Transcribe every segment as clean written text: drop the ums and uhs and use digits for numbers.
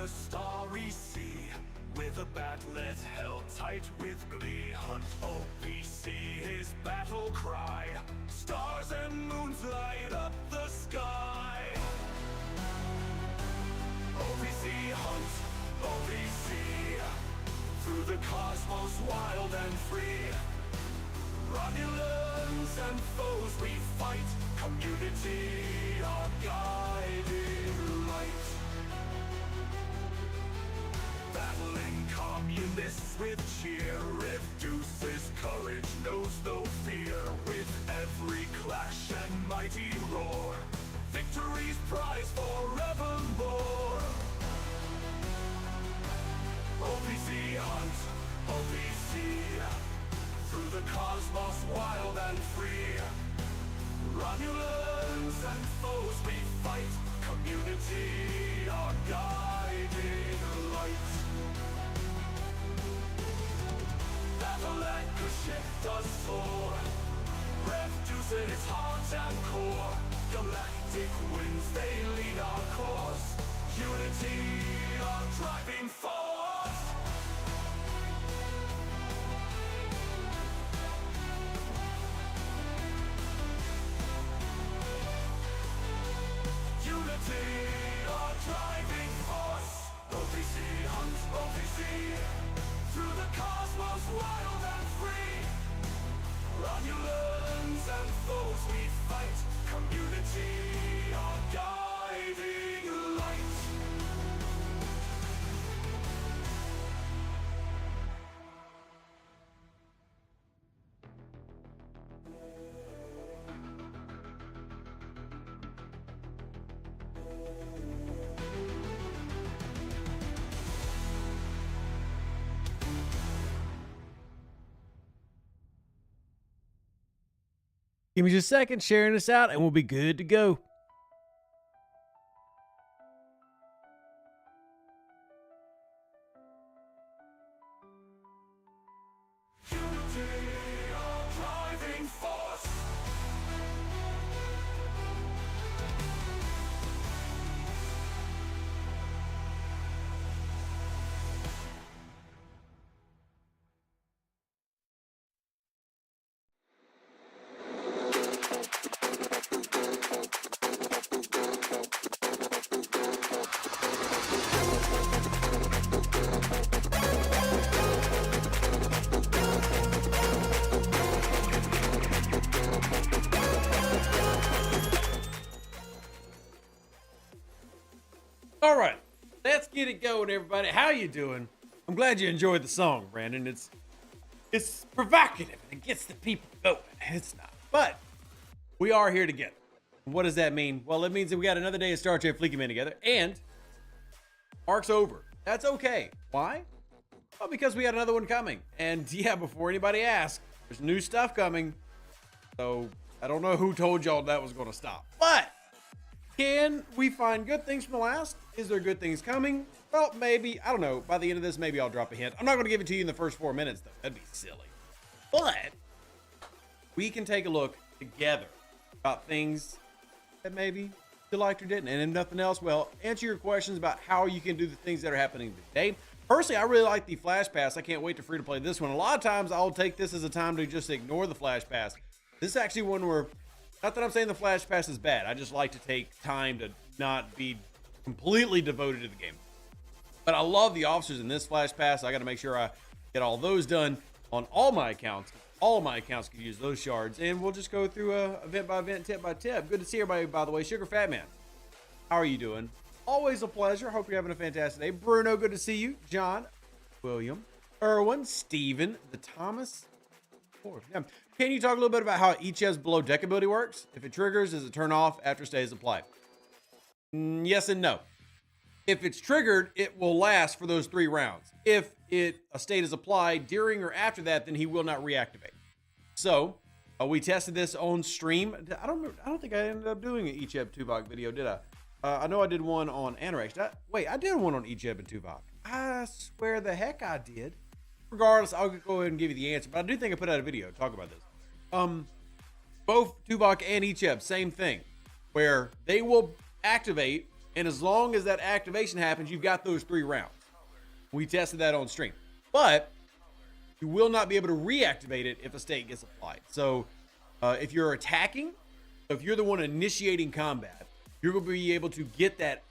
the starry sea, with a batlet held tight with glee. Hunt OPC, his battle cry. Stars and moons light up the sky. OPC hunt, OPC, through the cosmos wild and free. Romulans and foes we fight, community our guiding light. Battling communists with cheer, reduces courage, knows no fear. With every clash and mighty roar, victory's prize forevermore. OPC hunt, OPC, through the cosmos wild and free. Romulans and foes we fight, community our guiding light. Battle-anchor shift us soar, reducing its heart and core. Galactic winds, they lead our course, unity our driving force. Our driving force. OPC hunts OPC, through the cosmos wild and free. Romulans and foes we fight, community our guiding light. Give me just a second, sharing this out, and we'll be good to go. Unity our driving force. All right, let's get it going, everybody. How you doing? I'm glad you enjoyed the song, Brandon. It's provocative. It gets the people going. It's not, but we are here together. What does that mean? Well, it means that we got another day of Star Trek Fleeky Man together, and arc's over. That's okay. Why? Well, because we got another one coming. And yeah, before anybody asks, there's new stuff coming. So I don't know who told y'all that was going to stop, but can we find good things from the last? Is there good things coming? Well, maybe. I don't know. By the end of this, maybe I'll drop a hint. I'm not going to give it to you in the first 4 minutes, though. That'd be silly. But we can take a look together about things that maybe you liked or didn't. And if nothing else, well, answer your questions about how you can do the things that are happening today. Personally, I really like the Flash Pass. I can't wait to free to play this one. A lot of times I'll take this as a time to just ignore the Flash Pass. This is actually one where, not that I'm saying the Flash Pass is bad. I just like to take time to not be completely devoted to the game. But I love the officers in this Flash Pass. I got to make sure I get all those done on all my accounts. All of my accounts can use those shards. And we'll just go through event by event, tip by tip. Good to see everybody, by the way. Sugar Fat Man, how are you doing? Always a pleasure. Hope you're having a fantastic day. Bruno, good to see you. John, William, Erwin, Steven, the Thomas. Yeah. Can you talk a little bit about how ECHEV's below deck ability works? If it triggers, does it turn off after stays applied? Yes and no. If it's triggered, it will last for those 3 rounds. If a state is applied during or after that, then he will not reactivate. So we tested this on stream. I don't think I ended up doing an ECHEV Tuvok video, did I? I know I did one on Anorex. I did one on ECHEV and Tuvok. I swear the heck I did. Regardless, I'll go ahead and give you the answer. But I do think I put out a video to talk about this. Both Tuvok and ECHEV, same thing, where they will activate And as long as that activation happens, you've got those 3 rounds. We tested that on stream. But you will not be able to reactivate it if a state gets applied. So if you're attacking, if you're the one initiating combat, you're going to be able to get that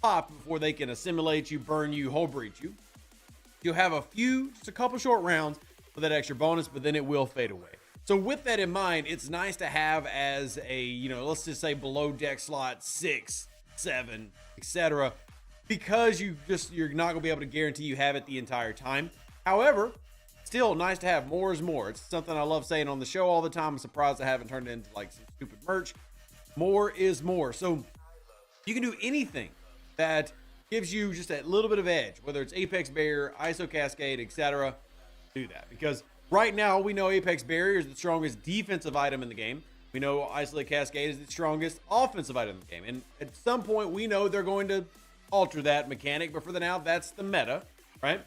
pop before they can assimilate you, burn you, hull breach you. You'll have just a couple short rounds for that extra bonus, but then it will fade away. So with that in mind, it's nice to have as a, let's just say below deck slot 6, 7, etc. Because you're not gonna be able to guarantee you have it the entire time. However, still nice to have. More is more. It's something I love saying on the show all the time. I'm surprised I haven't turned it into like some stupid merch. More is more. So you can do anything that gives you just that little bit of edge, whether it's Apex Barrier, ISO Cascade, etc. Do that, because right now we know Apex Barrier is the strongest defensive item in the game. We know Isolate Cascade is the strongest offensive item in the game, and at some point we know they're going to alter that mechanic, but for the now, that's the meta, right?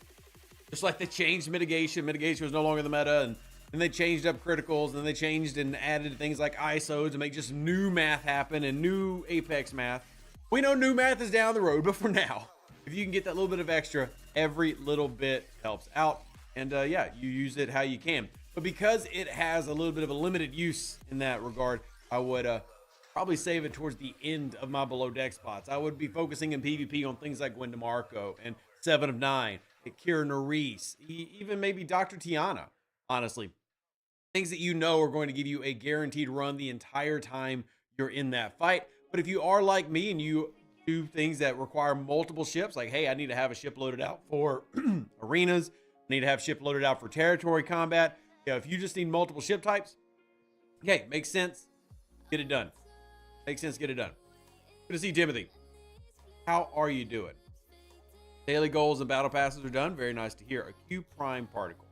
Just like they changed mitigation. Mitigation was no longer the meta, and then they changed up criticals, and then they changed and added things like ISO to make just new math happen and new Apex math. We know new math is down the road, but for now, if you can get that little bit of extra, every little bit helps out. And yeah, you use it how you can. But because it has a little bit of a limited use in that regard, I would probably save it towards the end of my below deck spots. I would be focusing in PvP on things like Gwen DeMarco and 7 of 9, Kira Nerys, even maybe Dr. Tiana, honestly. Things that you know are going to give you a guaranteed run the entire time you're in that fight. But if you are like me and you do things that require multiple ships, like, hey, I need to have a ship loaded out for arenas, I need to have ship loaded out for territory combat. If you just need multiple ship types, okay, makes sense. Get it done. Makes sense. Get it done. Good to see Timothy. How are you doing? Daily goals and battle passes are done. Very nice to hear. A Q prime particle.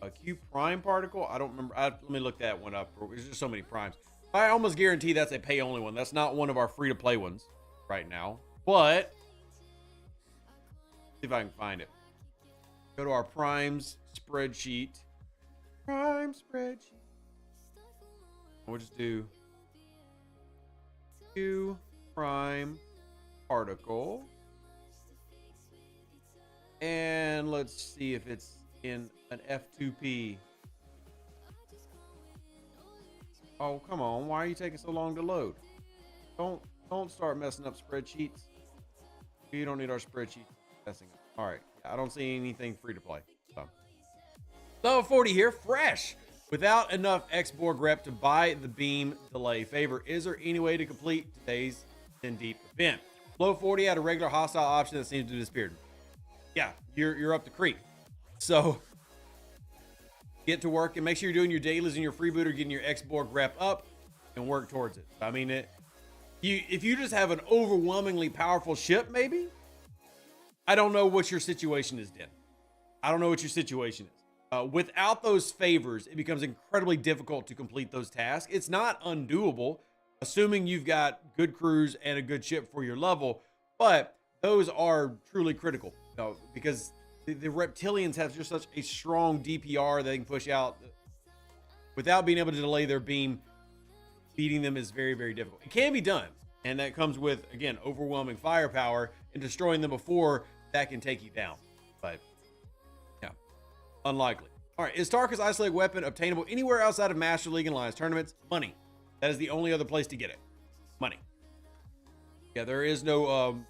A Q prime particle. I don't remember. Let me look that one up. There's just so many primes. I almost guarantee that's a pay only one. That's not one of our free to play ones right now. But see if I can find it. Go to our primes spreadsheet. Prime spreadsheet. We'll just do Q prime particle. And let's see if it's in an F2P. Oh, come on. Why are you taking so long to load? Don't start messing up spreadsheets. You don't need our spreadsheet messing up. All right. I don't see anything free to play. So. Level 40 here, fresh. Without enough X-Borg rep to buy the beam delay favor, is there any way to complete today's 10 deep event? Low 40 had a regular hostile option that seems to have disappeared. Yeah, you're up the creek. So get to work and make sure you're doing your dailies and your freebooter, getting your X-Borg rep up and work towards it. I mean, if you just have an overwhelmingly powerful ship, maybe, I don't know what your situation is, Den. I don't know what your situation is. Without those favors, it becomes incredibly difficult to complete those tasks. It's not undoable, assuming you've got good crews and a good ship for your level, but those are truly critical. Because the reptilians have just such a strong DPR they can push out. Without being able to delay their beam, beating them is very, very difficult. It can be done, and that comes with, again, overwhelming firepower, and destroying them before that can take you down. But yeah, unlikely. All right, is Tarka's Isolate weapon obtainable anywhere outside of Master League and Alliance tournaments? Money. That is the only other place to get it. Money. Yeah, there is no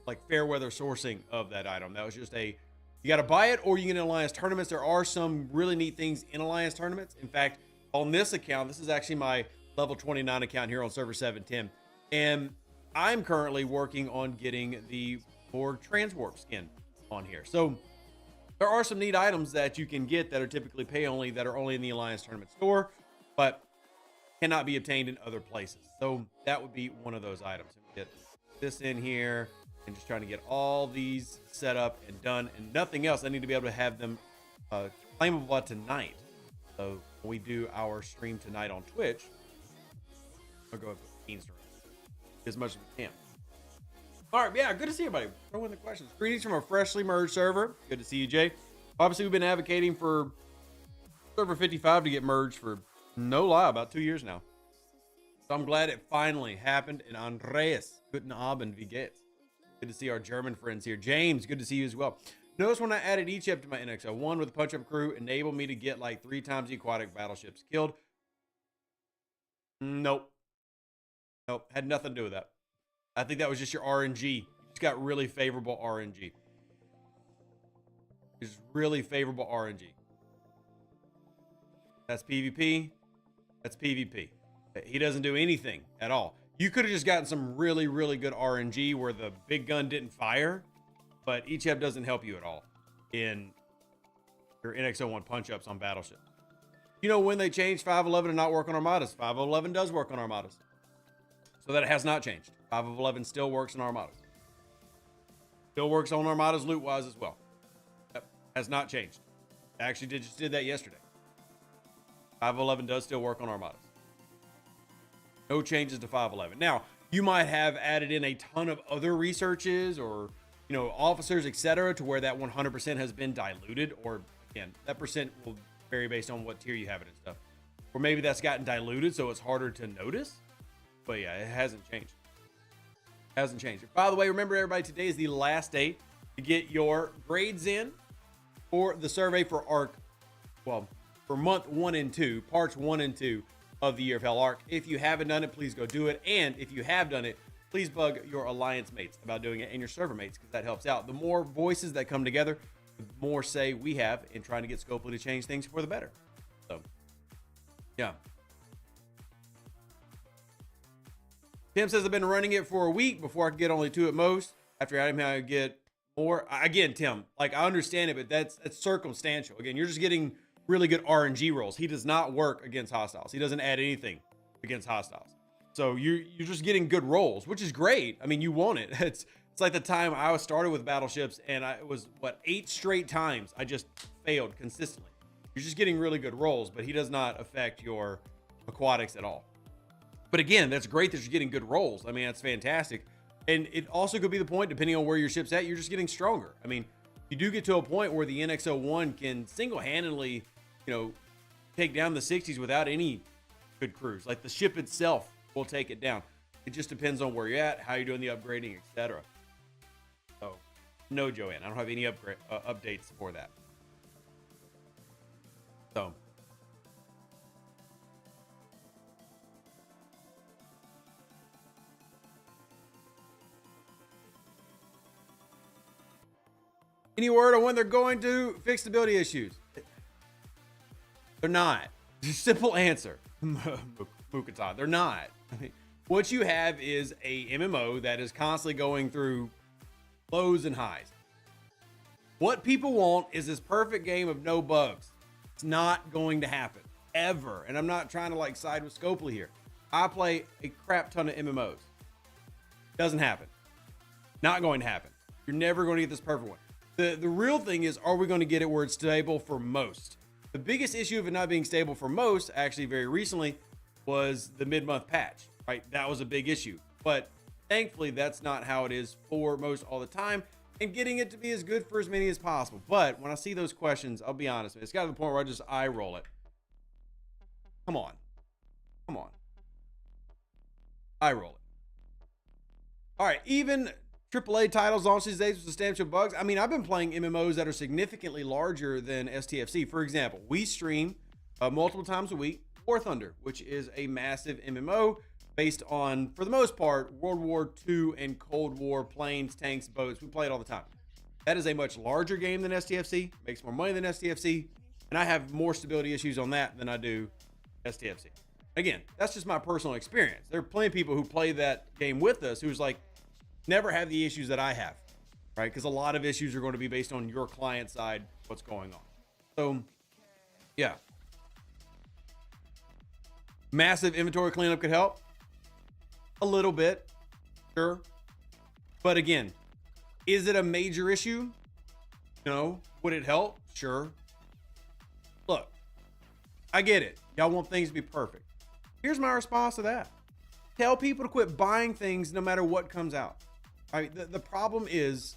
like fair weather sourcing of that item. That was just you got to buy it or you get in Alliance tournaments. There are some really neat things in Alliance tournaments. In fact, on this account, this is actually my level 29 account here on server 710. And I'm currently working on getting the Borg Transwarp skin on here. So there are some neat items that you can get that are typically pay only, that are only in the Alliance tournament store, but cannot be obtained in other places. So that would be one of those items. Get this in here. And just trying to get all these set up and done and nothing else. I need to be able to have them claimable tonight. So when we do our stream tonight on Twitch, I'll go ahead and put beans around as much as we can. All right, yeah, good to see everybody. Throw in the questions. Greetings from a freshly merged server. Good to see you, Jay. Obviously, we've been advocating for server 55 to get merged for, no lie, about 2 years now. So I'm glad it finally happened. And Andreas, guten Abend, wie geht's? Good to see our German friends here. James, good to see you as well. Notice when I added Egypt to my NX01 with a punch-up crew, enabled me to get like 3 times the aquatic battleships killed. Nope. Nope. Had nothing to do with that. I think that was just your RNG. You just got really favorable RNG. It's really favorable RNG. That's PvP. That's PvP. He doesn't do anything at all. You could have just gotten some really, really good RNG where the big gun didn't fire, but Egypt doesn't help you at all in your NX01 punch-ups on battleships. You know when they changed 511 to not work on armadas? 511 does work on armadas. So that it has not changed. 511 still works on armadas. Still works on armadas loot-wise as well. Yep. Has not changed. I actually just did that yesterday. 511 does still work on armadas. No changes to 511. Now, you might have added in a ton of other researches or, you know, officers, etc., to where that 100% has been diluted, or again, that percent will vary based on what tier you have it and stuff. Or maybe that's gotten diluted, so it's harder to notice. But yeah, it hasn't changed. Hasn't changed. By the way, remember everybody, today is the last day to get your grades in for the survey for ARC. Well, for month 1 and 2, parts 1 and 2 of the Year of Hell ARC. If you haven't done it, please go do it. And if you have done it, please bug your alliance mates about doing it and your server mates, because that helps out. The more voices that come together, the more say we have in trying to get Scopely to change things for the better. So, yeah. Tim says, I've been running it for a week before I could get only 2 at most. After adding him, I get more. Again, Tim, like, I understand it, but that's circumstantial. Again, you're just getting really good RNG rolls. He does not work against hostiles. He doesn't add anything against hostiles. So you're just getting good rolls, which is great. I mean, you want it. It's like the time I started with battleships, and it was, what, 8 straight times I just failed consistently. You're just getting really good rolls, but he does not affect your aquatics at all. But again, that's great that you're getting good rolls. I mean, that's fantastic. And it also could be the point, depending on where your ship's at, you're just getting stronger. I mean, you do get to a point where the NX01 can single-handedly, you know, take down the 60s without any good crews. Like, the ship itself will take it down. It just depends on where you're at, how you're doing the upgrading, etc. So, no, Joanne, I don't have any updates for that. So, any word on when they're going to fix stability issues? They're not. Simple answer. Mukata, they're not. I mean, what you have is a MMO that is constantly going through lows and highs. What people want is this perfect game of no bugs. It's not going to happen ever. And I'm not trying to like side with Scopely here. I play a crap ton of MMOs. Doesn't happen. Not going to happen. You're never going to get this perfect one. The real thing is, are we going to get it where it's stable for most? The biggest issue of it not being stable for most, actually very recently, was the mid-month patch, right? That was a big issue. But thankfully, that's not how it is for most all the time, and getting it to be as good for as many as possible. But when I see those questions, I'll be honest, it's got to the point where I just eye roll it. Come on. Come on. Eye roll it. All right, even AAA titles launched these days with substantial bugs. I mean, I've been playing MMOs that are significantly larger than STFC. For example, we stream multiple times a week War Thunder, which is a massive MMO based on, for the most part, World War II and Cold War planes, tanks, boats. We play it all the time. That is a much larger game than STFC, makes more money than STFC, and I have more stability issues on that than I do STFC. Again, that's just my personal experience. There are plenty of people who play that game with us who's like, never have the issues that I have, right? Because a lot of issues are going to be based on your client side, what's going on. So, yeah. Massive inventory cleanup could help. A little bit, sure. But again, is it a major issue? No. Would it help? Sure. Look, I get it. Y'all want things to be perfect. Here's my response to that. Tell people to quit buying things no matter what comes out. All right, the problem is,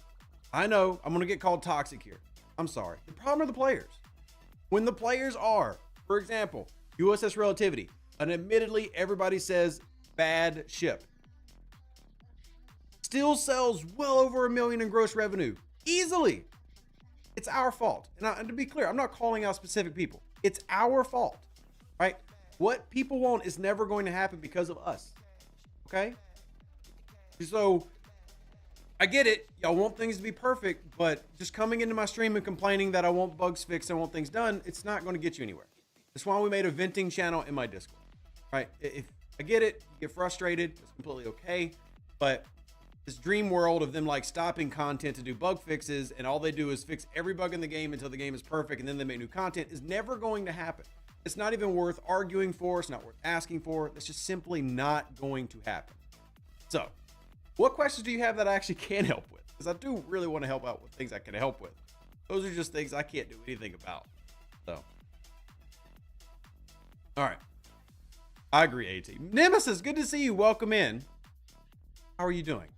I know I'm going to get called toxic here. I'm sorry. The problem are the players. When the players are, for example, USS Relativity, and admittedly everybody says bad ship. still sells well over $1 million in gross revenue easily. It's our fault. And to be clear, I'm not calling out specific people. It's our fault, right? What people want is never going to happen because of us. Okay? So I get it. Y'all want things to be perfect, but just coming into my stream and complaining that I want bugs fixed, I want things done, it's not going to get you anywhere. That's why we made a venting channel in my Discord, right? If I get it, you get frustrated, it's completely okay. But this dream world of them like stopping content to do bug fixes and all they do is fix every bug in the game until the game is perfect and then they make new content is never going to happen. It's not even worth arguing for. It's not worth asking for. It's just simply not going to happen. So what questions do you have that I actually can help with? Because I do really want to help out with things I can help with. Those are just things I can't do anything about. So, all right. I agree, AT. Nemesis, good to see you. Welcome in. How are you doing?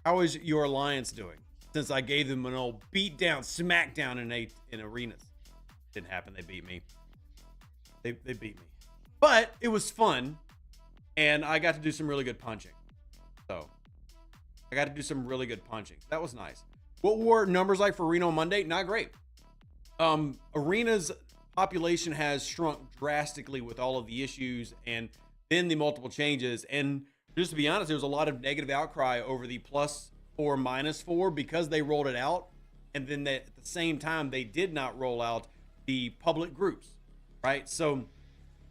How is your alliance doing? Since I gave them an old beat down, smackdown in arenas. Didn't happen. They beat me. They beat me. But it was fun. And I got to do some really good punching. So I got to do some really good punching. That was nice. What were numbers like for Arena on Monday? Not great. Arena's population has shrunk drastically with all of the issues and then the multiple changes. And just to be honest, there was a lot of negative outcry over the +4, -4 because they rolled it out. And then at the same time, they did not roll out the public groups, right? So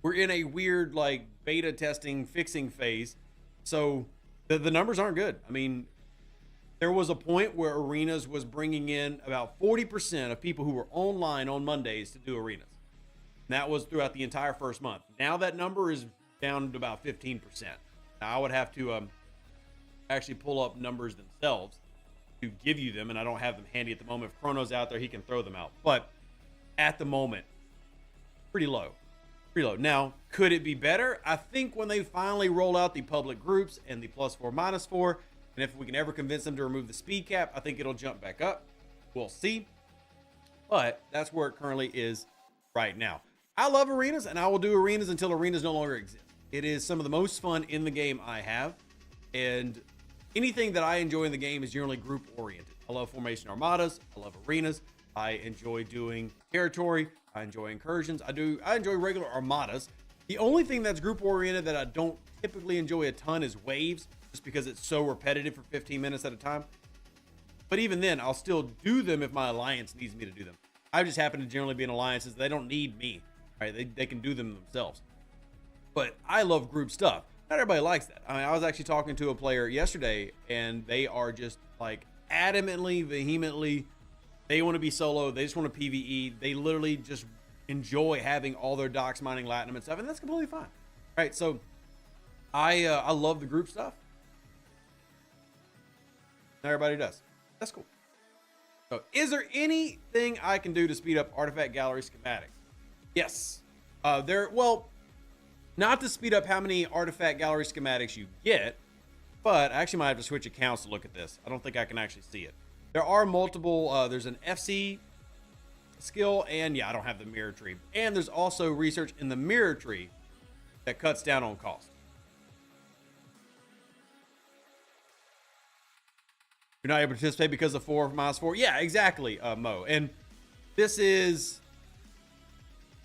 we're in a weird like beta testing, fixing phase. So the numbers aren't good. I mean, there was a point where Arenas was bringing in about 40% of people who were online on Mondays to do Arenas. And that was throughout the entire first month. Now that number is down to about 15%. Now I would have to actually pull up numbers themselves to give you them, and I don't have them handy at the moment. If Chrono's out there, he can throw them out. But at the moment, pretty low. Pretty low. Now, could it be better? I think when they finally roll out the public groups and the +4, -4, and if we can ever convince them to remove the speed cap, I think it'll jump back up. We'll see. But that's where it currently is right now. I love arenas, and I will do arenas until arenas no longer exist. It is some of the most fun in the game I have. And anything that I enjoy in the game is generally group oriented. I love formation armadas. I love arenas. I enjoy doing territory. I enjoy incursions. I enjoy regular armadas. The only thing that's group oriented that I don't typically enjoy a ton is waves, just because it's so repetitive for 15 minutes at a time. But even then, I'll still do them if my alliance needs me to do them. I just happen to generally be in alliances. They don't need me, right? They can do them themselves. But I love group stuff. Not everybody likes that. I mean, I was actually talking to a player yesterday, and they are just like adamantly, vehemently, they want to be solo. They just want to PvE. They literally just enjoy having all their docks mining Latinum and stuff, and that's completely fine. Right? So I love the group stuff. Not everybody does. That's cool. So is there anything I can do to speed up artifact gallery schematics? Yes. Well, not to speed up how many artifact gallery schematics you get, but I actually might have to switch accounts to look at this. I don't think I can actually see it. There are multiple, there's an FC skill, and yeah, I don't have the mirror tree. And there's also research in the mirror tree that cuts down on cost. You're not able to participate because of 4 -4. Yeah, exactly, Mo. And this is,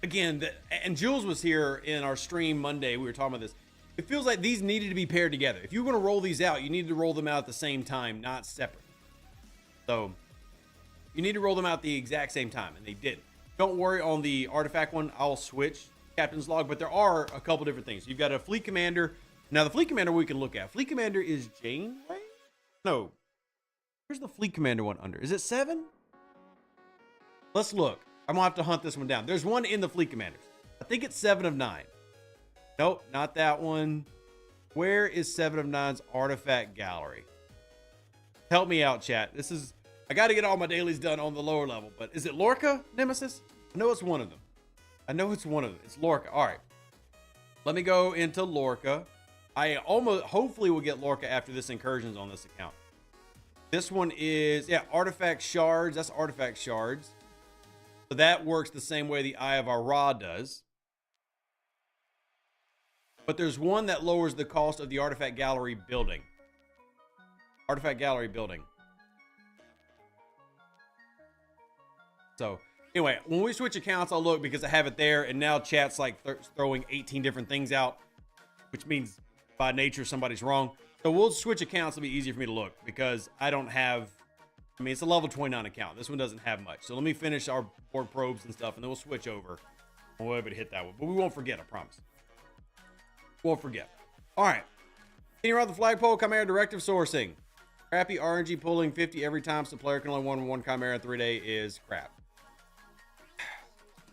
again, and Jules was here in our stream Monday. We were talking about this. It feels like these needed to be paired together. If you're going to roll these out, you need to roll them out at the same time, not separate. So you need to roll them out at the exact same time, and they didn't. Don't worry on the artifact one. I'll switch Captain's Log, but there are a couple different things. You've got a fleet commander. Now, the fleet commander we can look at. Fleet commander is Janeway? No. Where's the fleet commander one under? Is it 7? Let's look. I'm going to have to hunt this one down. There's one in the fleet commanders. I think it's 7 of 9. Nope, not that one. Where is 7 of 9's artifact gallery? Help me out, chat. I got to get all my dailies done on the lower level, but is it Lorca, Nemesis? I know it's one of them. I know it's one of them. It's Lorca. All right. Let me go into Lorca. I hopefully will get Lorca after this incursions on this account. This one is, yeah, artifact shards. That's artifact shards. So that works the same way the Eye of Ara does. But there's one that lowers the cost of the artifact gallery building. Artifact gallery building. So anyway, when we switch accounts, I'll look because I have it there, and now chat's like throwing 18 different things out, which means by nature somebody's wrong. So we'll switch accounts. It'll be easier for me to look because I don't have, I mean, it's a level 29 account. This one doesn't have much. So let me finish our board probes and stuff, and then we'll switch over. We'll be able to hit that one, but we won't forget, I promise. Won't forget. All right. Getting around the flagpole, Chimera directive sourcing. Crappy RNG pulling 50 every time, so player can only win one Chimera in 3 days is crap.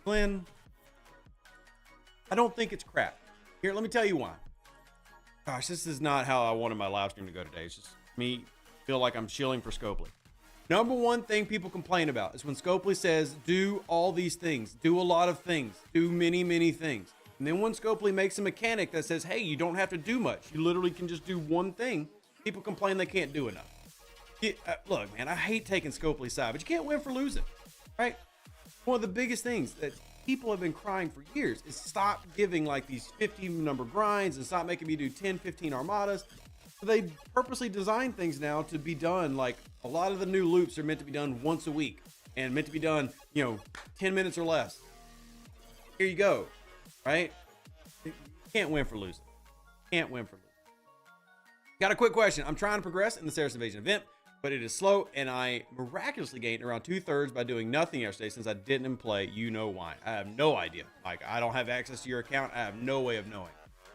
Glenn, I don't think it's crap. Here, let me tell you why. Gosh, this is not how I wanted my live stream to go today. It's just me feel like I'm shilling for Scopely. Number one thing people complain about is when Scopely says, do all these things, do a lot of things, do many, many things. And then when Scopely makes a mechanic that says, hey, you don't have to do much. You literally can just do one thing. People complain they can't do enough. Look, man, I hate taking Scopely's side, but you can't win for losing, right? One of the biggest things that people have been crying for years is stop giving like these 50 number grinds and stop making me do 10, 15 armadas. So they purposely design things now to be done. Like a lot of the new loops are meant to be done once a week and meant to be done, 10 minutes or less. Here you go, right? You can't win for losing. Can't win for losing. Got a quick question. I'm trying to progress in the Saracen Invasion event, but it is slow, and I miraculously gained around 2/3 by doing nothing yesterday since I didn't play. You know why. I have no idea. Like, I don't have access to your account. I have no way of knowing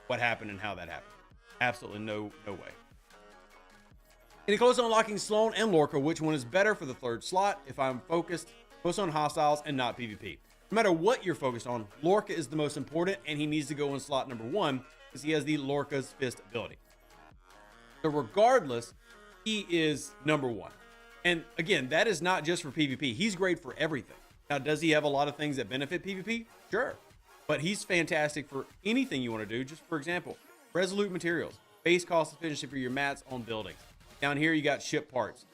what happened and how that happened. Absolutely no way. Any close on unlocking Sloan and Lorca, which one is better for the third slot if I'm focused on hostiles and not PvP? No matter what you're focused on, Lorca is the most important, and he needs to go in slot number 1 because he has the Lorca's Fist ability. So regardless, he is number 1. And again, that is not just for PvP. He's great for everything. Now, does he have a lot of things that benefit PvP? Sure. But he's fantastic for anything you want to do. Just for example, resolute materials, base cost efficiency for your mats on buildings. Down here, you got ship parts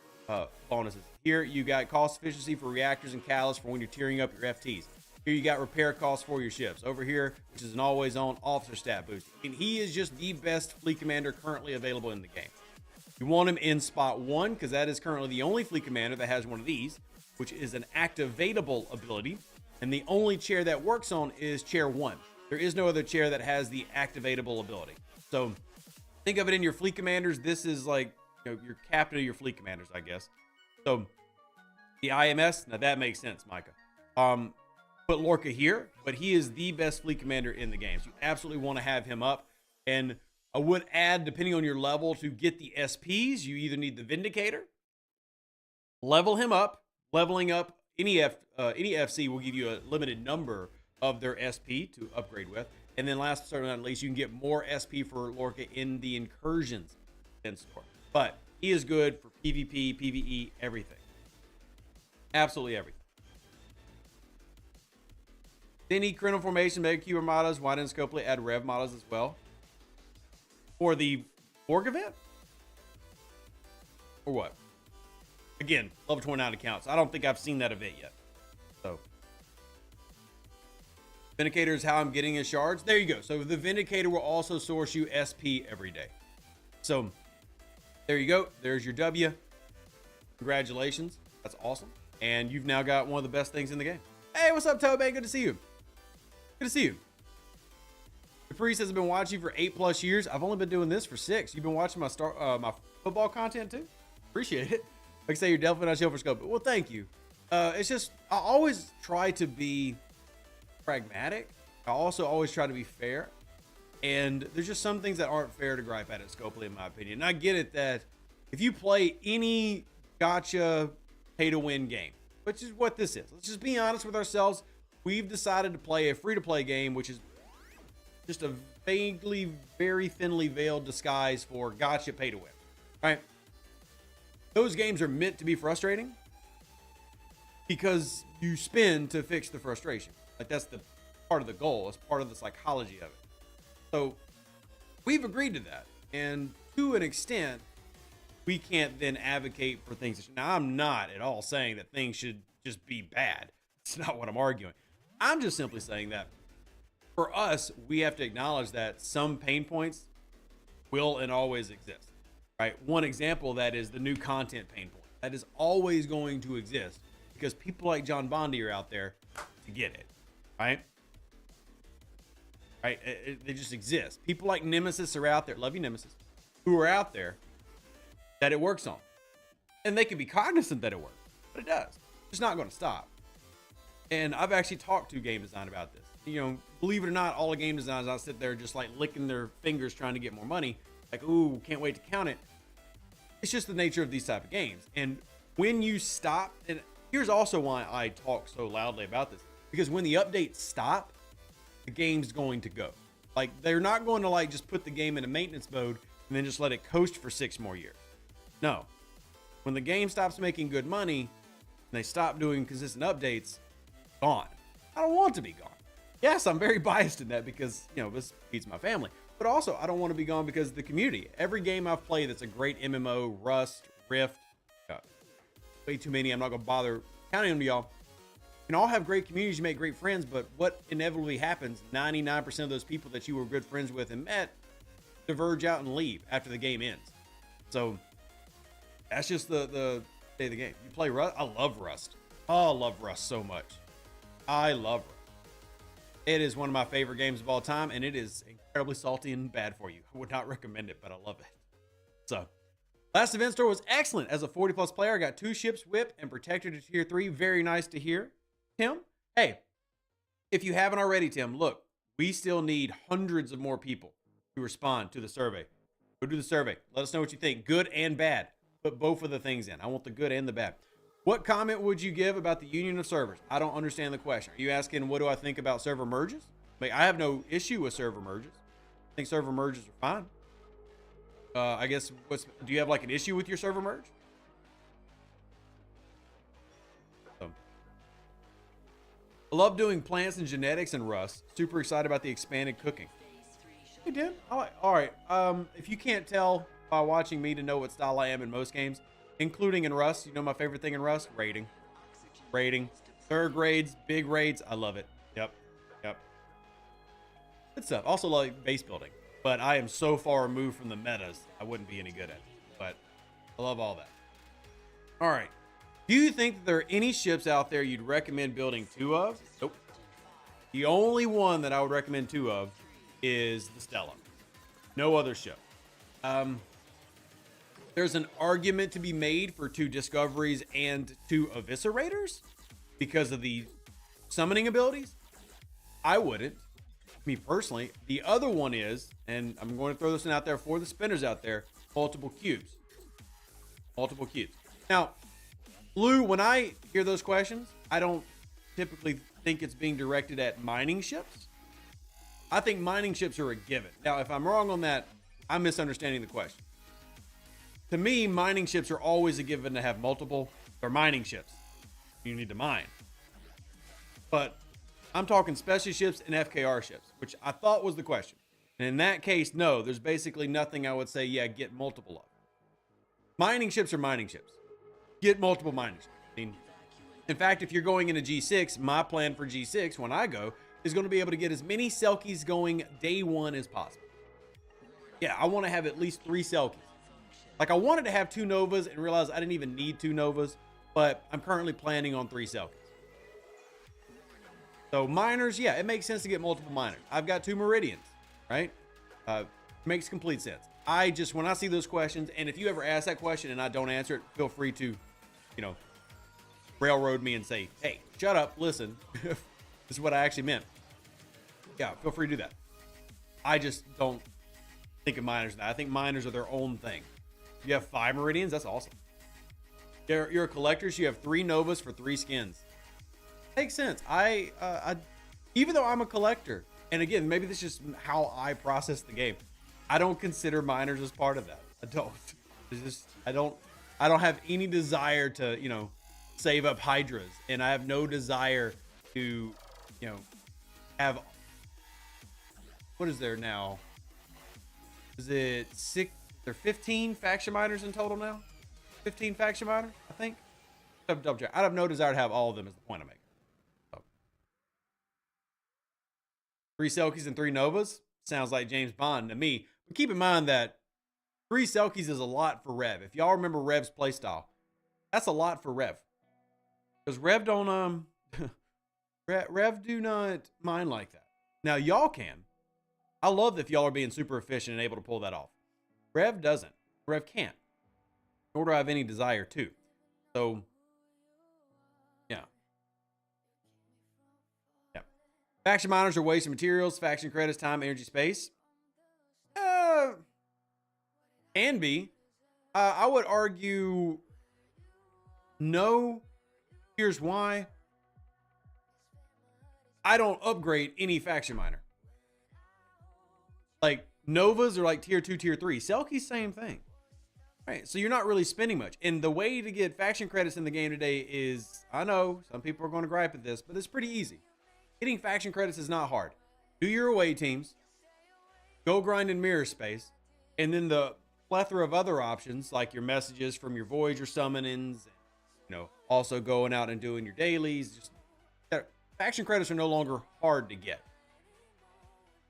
bonuses. Here, you got cost efficiency for reactors and catalysts for when you're tearing up your FTs. Here, you got repair costs for your ships. Over here, which is an always on officer stat boost. And he is just the best fleet commander currently available in the game. You want him in spot 1 because that is currently the only fleet commander that has one of these, which is an activatable ability. And the only chair that works on is chair 1. There is no other chair that has the activatable ability. So think of it in your fleet commanders. This is like your captain of your fleet commanders, I guess. So the IMS, now that makes sense, Micah. Put Lorca here, but he is the best fleet commander in the game. So you absolutely want to have him up. And I would add, depending on your level, to get the SPs, you either need the Vindicator, level him up. Leveling up any FC will give you a limited number of their SP to upgrade with. And then last but certainly not least, you can get more SP for Lorca in the Incursions store. But he is good for PvP, PvE, everything. Absolutely everything. They need Criminal Formation, Mega Cube Armadas. Why didn't Scopely add Rev Models as well? For the Borg event? Or what? Again, level 29 accounts. I don't think I've seen that event yet. So, Vindicator is how I'm getting his shards. There you go. So the Vindicator will also source you SP every day. So there you go. There's your W. Congratulations. That's awesome. And you've now got one of the best things in the game. Hey, what's up, Toby? Good to see you. Good to see you. The priest has been watching you for 8+ years. I've only been doing this for 6. You've been watching my my football content too. Appreciate it. Like I say, you're definitely not chill for scope. Well, thank you. It's just I always try to be pragmatic. I also always try to be fair. And there's just some things that aren't fair to gripe at Scopely, in my opinion. And I get it that if you play any gotcha pay-to-win game, which is what this is. Let's just be honest with ourselves. We've decided to play a free-to-play game, which is just a vaguely, very thinly veiled disguise for gotcha pay-to-win, right? Those games are meant to be frustrating because you spin to fix the frustration. Like that's the part of the goal. It's part of the psychology of it. So we've agreed to that. And to an extent, we can't then advocate for things. Now, I'm not at all saying that things should just be bad. It's not what I'm arguing. I'm just simply saying that for us, we have to acknowledge that some pain points will and always exist, right? One example of that is the new content pain point. That is always going to exist because people like John Bondi are out there to get it, right? Right? They just exist. People like Nemesis are out there. Love you, Nemesis. Who are out there that it works on. And they can be cognizant that it works, but it does. It's not going to stop. And I've actually talked to game design about this. You know, believe it or not, all the game designers out sit there just like licking their fingers trying to get more money. Like, ooh, can't wait to count it. It's just the nature of these type of games. And when you stop, and here's also why I talk so loudly about this, because when the updates stop, the game's going to go. Like, they're not going to like just put the game into maintenance mode and then just let it coast for 6 more years. No. When the game stops making good money and they stop doing consistent updates, gone. I don't want to be gone. Yes, I'm very biased in that because, you know, this feeds my family. But also, I don't want to be gone because of the community. Every game I've played that's a great MMO, Rust, Rift, way too many, I'm not going to bother counting them to y'all. You can all have great communities, you make great friends, but what inevitably happens, 99% of those people that you were good friends with and met diverge out and leave after the game ends. So that's just the day of the game. You play Rust? I love Rust. Oh, I love Rust so much. I love Rust. It is one of my favorite games of all time, and it is incredibly salty and bad for you. I would not recommend it, but I love it. So, last event store was excellent. As a 40-plus player, I got 2 ships, whip, and protector to tier 3. Very nice to hear. Tim, hey, if you haven't already, Tim, look, we still need hundreds of more people to respond to the survey. Go do the survey. Let us know what you think, good and bad. Put both of the things in. I want the good and the bad. What comment would you give about the union of servers? I don't understand the question. Are you asking what do I think about server merges? Like, I have no issue with server merges. I think server merges are fine. I guess, do you have like an issue with your server merge? So, I love doing plants and genetics and Rust. Super excited about the expanded cooking. Hey, Tim. All right. If you can't tell by watching me to know what style I am in most games, including in Rust, you know my favorite thing in Rust? Raiding. Third raids, big raids. I love it. Yep. Good stuff. Also like base building. But I am so far removed from the metas, I wouldn't be any good at it. But I love all that. All right. Do you think that there are any ships out there you'd recommend building 2 of? Nope. The only one that I would recommend 2 of is the Stella. No other ship. There's an argument to be made for 2 discoveries and 2 eviscerators because of the summoning abilities. I wouldn't. Me personally. The other one is, and I'm going to throw this one out there for the spinners out there, multiple cubes. Now, Blue, when I hear those questions, I don't typically think it's being directed at mining ships. I think mining ships are a given. Now, if I'm wrong on that, I'm misunderstanding the question. To me, mining ships are always a given to have multiple. They're mining ships. You need to mine. But I'm talking specialty ships and FKR ships, which I thought was the question. And in that case, no, there's basically nothing I would say, yeah, get multiple of. Mining ships are mining ships. Get multiple mining ships. I mean, in fact, if you're going into G6, my plan for G6 when I go is going to be able to get as many Selkies going day 1 as possible. Yeah, I want to have at least 3 Selkies. Like, I wanted to have 2 Novas and realized I didn't even need 2 Novas, but I'm currently planning on 3 Selkies. So miners, yeah, it makes sense to get multiple miners. I've got 2 Meridians, right? Makes complete sense. When I see those questions, and if you ever ask that question and I don't answer it, feel free to, railroad me and say, hey, shut up, listen. This is what I actually meant. Yeah, feel free to do that. I just don't think of miners now. I think miners are their own thing. You have 5 Meridians, that's awesome. You're a collector, so you have 3 Novas for 3 skins. Makes sense. I even though I'm a collector, and again, maybe this is just how I process the game, I don't consider miners as part of that. I don't. It's just, I don't have any desire to, save up hydras, and I have no desire to, have, what is there now? Is it 6? There are 15 faction miners in total now? 15 faction miners, I think. I have to double check. I have no desire to have all of them is the point I'm making. So. 3 Selkies and 3 Novas? Sounds like James Bond to me. But keep in mind that 3 Selkies is a lot for Rev. If y'all remember Rev's playstyle, that's a lot for Rev. Because Rev don't Rev do not mine like that. Now y'all can. I love that if y'all are being super efficient and able to pull that off. Rev doesn't. Rev can't. Nor do I have any desire to. So yeah. Yeah. Faction miners are wasting materials, faction credits, time, energy, space. Can be. I would argue no. Here's why. I don't upgrade any faction miner. Like Novas are like tier 2, tier 3. Selkie, same thing. Right. So you're not really spending much. And the way to get faction credits in the game today is, I know some people are going to gripe at this, but it's pretty easy. Getting faction credits is not hard. Do your away teams, go grind in mirror space, and then the plethora of other options like your messages from your Voyager summonings, also going out and doing your dailies. Just faction credits are no longer hard to get.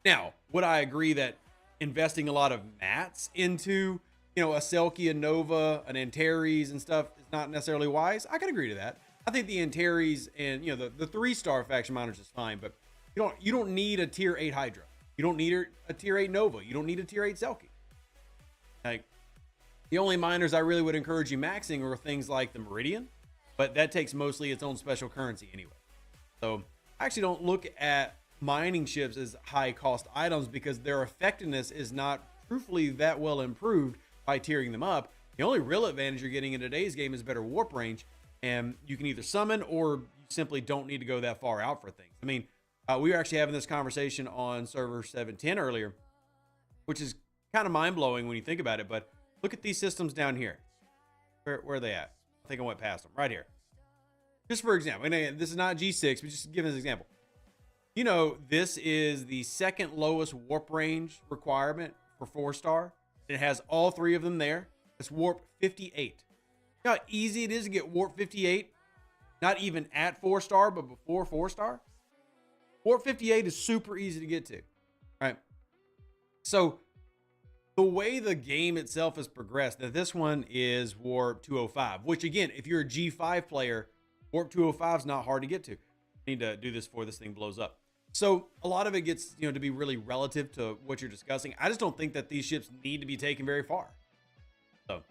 Now, would I agree that investing a lot of mats into, a Selkie, a Nova, an Antares and stuff is not necessarily wise? I can agree to that. I think the Antares and, the 3-star faction miners is fine, but you don't need a tier 8 Hydra. You don't need a tier 8 Nova. You don't need a tier 8 Selkie. Like, the only miners I really would encourage you maxing are things like the Meridian, but that takes mostly its own special currency anyway. So I actually don't look at mining ships as high cost items because their effectiveness is not truthfully that well improved by tiering them up. The only real advantage you're getting in today's game is better warp range, and you can either summon or you simply don't need to go that far out for things. I mean, we were actually having this conversation on server 710 earlier, which is kind of mind-blowing when you think about it, but look at these systems down here. Where are they at? I think I went past them. Right here. Just for example, and this is not G6, but just give an example. This is the second lowest warp range requirement for 4-star. It has all 3 of them there. It's warp 58. You know how easy it is to get warp 58? Not even at 4-star, but before 4-star. Warp 58 is super easy to get to, right? So the way the game itself has progressed, now this one is warp 205, which again, if you're a G5 player, warp 205 is not hard to get to. You need to do this before this thing blows up. So a lot of it gets, to be really relative to what you're discussing. I just don't think that these ships need to be taken very far. So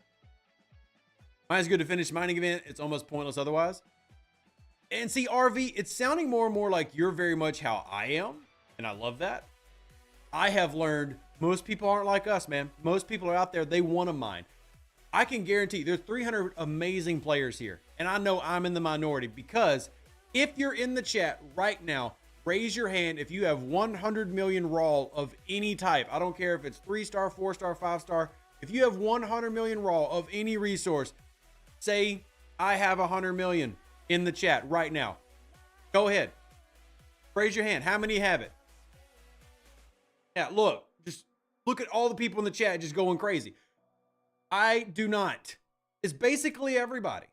mine's good to finish mining event. It's almost pointless otherwise. And see, RV, it's sounding more and more like you're very much how I am. And I love that. I have learned most people aren't like us, man. Most people are out there. They want to mine. I can guarantee there's 300 amazing players here. And I know I'm in the minority because if you're in the chat right now, raise your hand if you have 100 million raw of any type. I don't care if it's 3-star, 4-star, 5-star. If you have 100 million raw of any resource, say I have 100 million in the chat right now. Go ahead. Raise your hand. How many have it? Yeah, look. Just look at all the people in the chat just going crazy. I do not. It's basically everybody.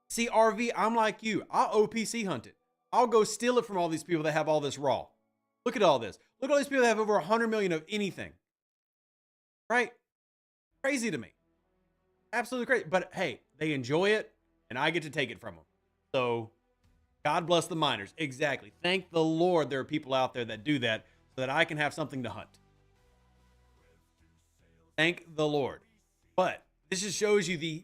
See, RV, I'm like you. I'll OPC hunt it. I'll go steal it from all these people that have all this raw. Look at all this. Look at all these people that have over 100 million of anything. Right? Crazy to me. Absolutely crazy. But hey, they enjoy it, and I get to take it from them. So, God bless the miners. Exactly. Thank the Lord there are people out there that do that so that I can have something to hunt. Thank the Lord. But this just shows you the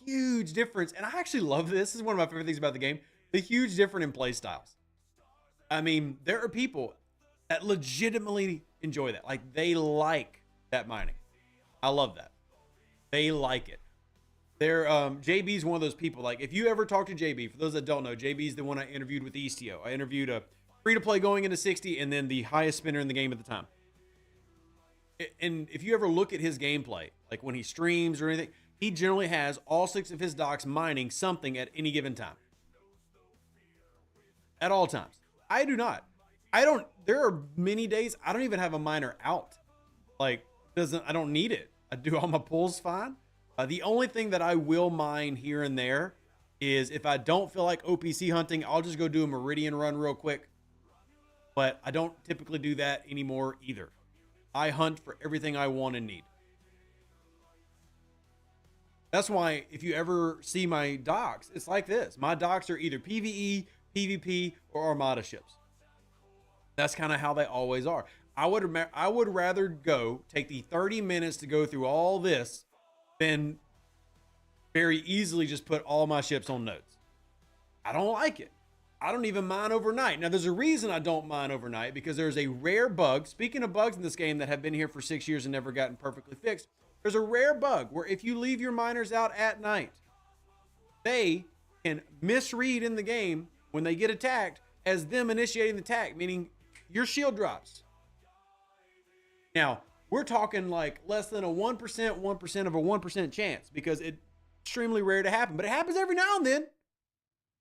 huge difference. And I actually love this. This is one of my favorite things about the game. The huge difference in play styles. I mean, there are people that legitimately enjoy that. Like, they like that mining. I love that. They like it. JB's one of those people. Like, if you ever talk to JB, for those that don't know, JB's the one I interviewed with the ESTO. I interviewed a free-to-play going into 60 and then the highest spinner in the game at the time. And if you ever look at his gameplay, like when he streams or anything, he generally has all 6 of his docks mining something at any given time. At all times. I do not. There are many days I don't even have a miner out. Like, I don't need it. I do all my pulls fine. The only thing that I will mine here and there is if I don't feel like OPC hunting, I'll just go do a Meridian run real quick. But I don't typically do that anymore either. I hunt for everything I want and need. That's why if you ever see my docks, it's like this. My docks are either PvE, PvP, or Armada ships. That's kind of how they always are. I would rather go take the 30 minutes to go through all this than very easily just put all my ships on nodes. I don't like it. I don't even mine overnight. Now, there's a reason I don't mine overnight, because there's a rare bug. Speaking of bugs in this game that have been here for 6 years and never gotten perfectly fixed, there's a rare bug where if you leave your miners out at night, they can misread in the game when they get attacked as them initiating the attack, meaning your shield drops. Now, we're talking like less than a 1% of a 1% chance, because it's extremely rare to happen, but it happens every now and then.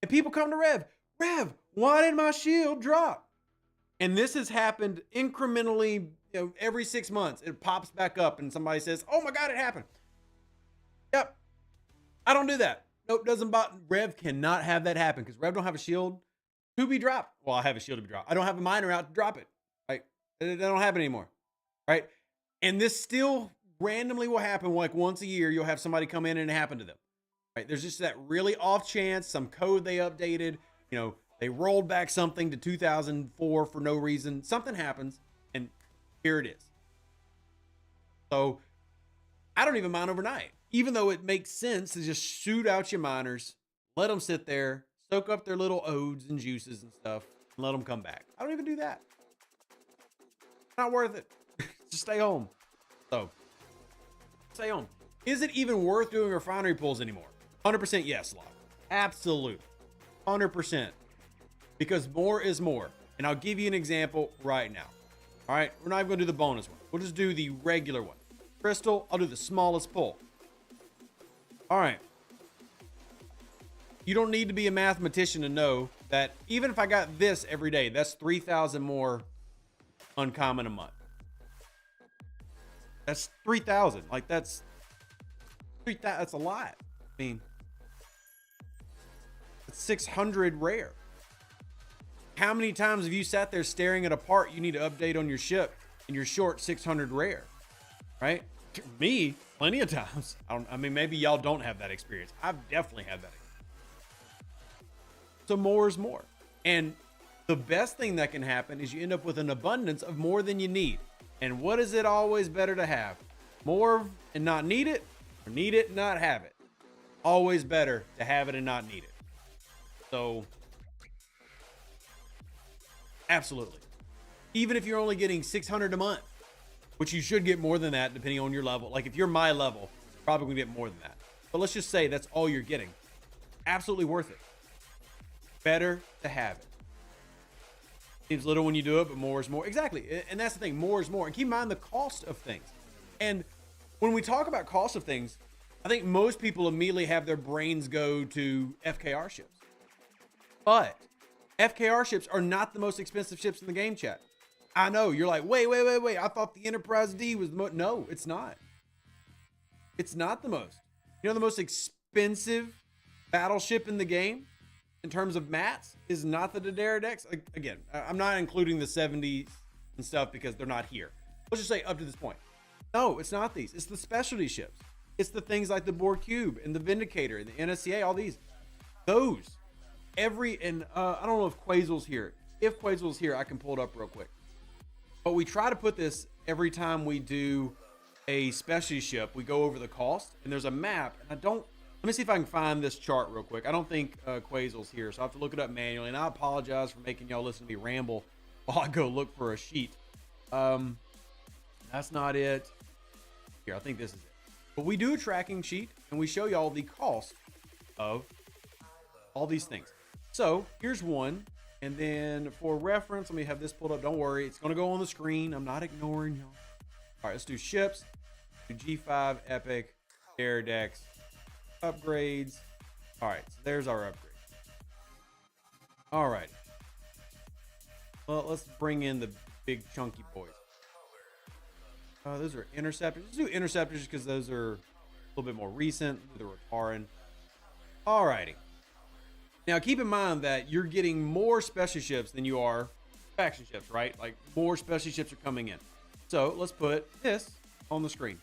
And people come to Rev, why did my shield drop? And this has happened incrementally, every 6 months. It pops back up and somebody says, oh my God, it happened. Yep. I don't do that. Nope, Rev cannot have that happen, because Rev don't have a shield to be dropped. Well, I have a shield to be dropped. I don't have a miner out to drop it. Right? That don't happen anymore. Right? And this still randomly will happen, like once a year. You'll have somebody come in and it happened to them. Right? There's just that really off chance, some code they updated, they rolled back something to 2004 for no reason. Something happens, and here it is. So I don't even mine overnight, even though it makes sense to just shoot out your miners, let them sit there, soak up their little odes and juices and stuff, and let them come back. I don't even do that. Not worth it. Just stay home. So stay home. Is it even worth doing refinery pulls anymore? 100% yes, Locke. Absolute. 100%. Because more is more. And I'll give you an example right now. All right, we're not even going to do the bonus one. We'll just do the regular one. Crystal, I'll do the smallest pull. All right. You don't need to be a mathematician to know that even if I got this every day, that's 3,000 more uncommon a month. That's 3,000. Like that's 3,000. That's a lot. I mean, it's 600 rare. How many times have you sat there staring at a part you need to update on your ship and you're short 600 rare? Right? Me, plenty of times. I mean, maybe y'all don't have that experience. I've definitely had that experience. So more is more. And the best thing that can happen is you end up with an abundance of more than you need. And what is it always better to have? More and not need it, or need it and not have it? Always better to have it and not need it. So, absolutely. Even if you're only getting 600 a month, which you should get more than that depending on your level. Like if you're my level, you're probably gonna get more than that. But let's just say that's all you're getting. Absolutely worth it. Better to have it. Seems little when you do it, but more is more. Exactly. And that's the thing, more is more. And keep in mind the cost of things. And when we talk about cost of things, I think most people immediately have their brains go to FKR ships. But FKR ships are not the most expensive ships in the game, chat. I know, you're like, wait. I thought the Enterprise D was the most. No, it's not. It's not the most. You know, the most expensive battleship in the game in terms of mats is not the Daedalus. Again, I'm not including the 70s and stuff because they're not here. Let's just say up to this point. No, it's not these. It's the specialty ships. It's the things like the Borg Cube and the Vindicator and the NSCA, all these. Those. I don't know if Quazel's here. If Quazel's here, I can pull it up real quick. But we try to put this every time we do a specialty ship. We go over the cost, and there's a map. And let me see if I can find this chart real quick. I don't think Quazel's here, so I have to look it up manually. And I apologize for making y'all listen to me ramble while I go look for a sheet. That's not it. Here, I think this is it. But we do a tracking sheet, and we show y'all the cost of all these things. So here's one. And then for reference, let me have this pulled up. Don't worry, it's going to go on the screen. I'm not ignoring y'all. All right, let's do ships. Do G5, Epic, Air Decks, upgrades. All right, so there's our upgrades. All right. Well, let's bring in the big chunky boys. Those are interceptors. Let's do interceptors because those are a little bit more recent. The Rataran. All righty. Now, keep in mind that you're getting more special ships than you are faction ships, right? Like, more special ships are coming in. So, let's put this on the screen.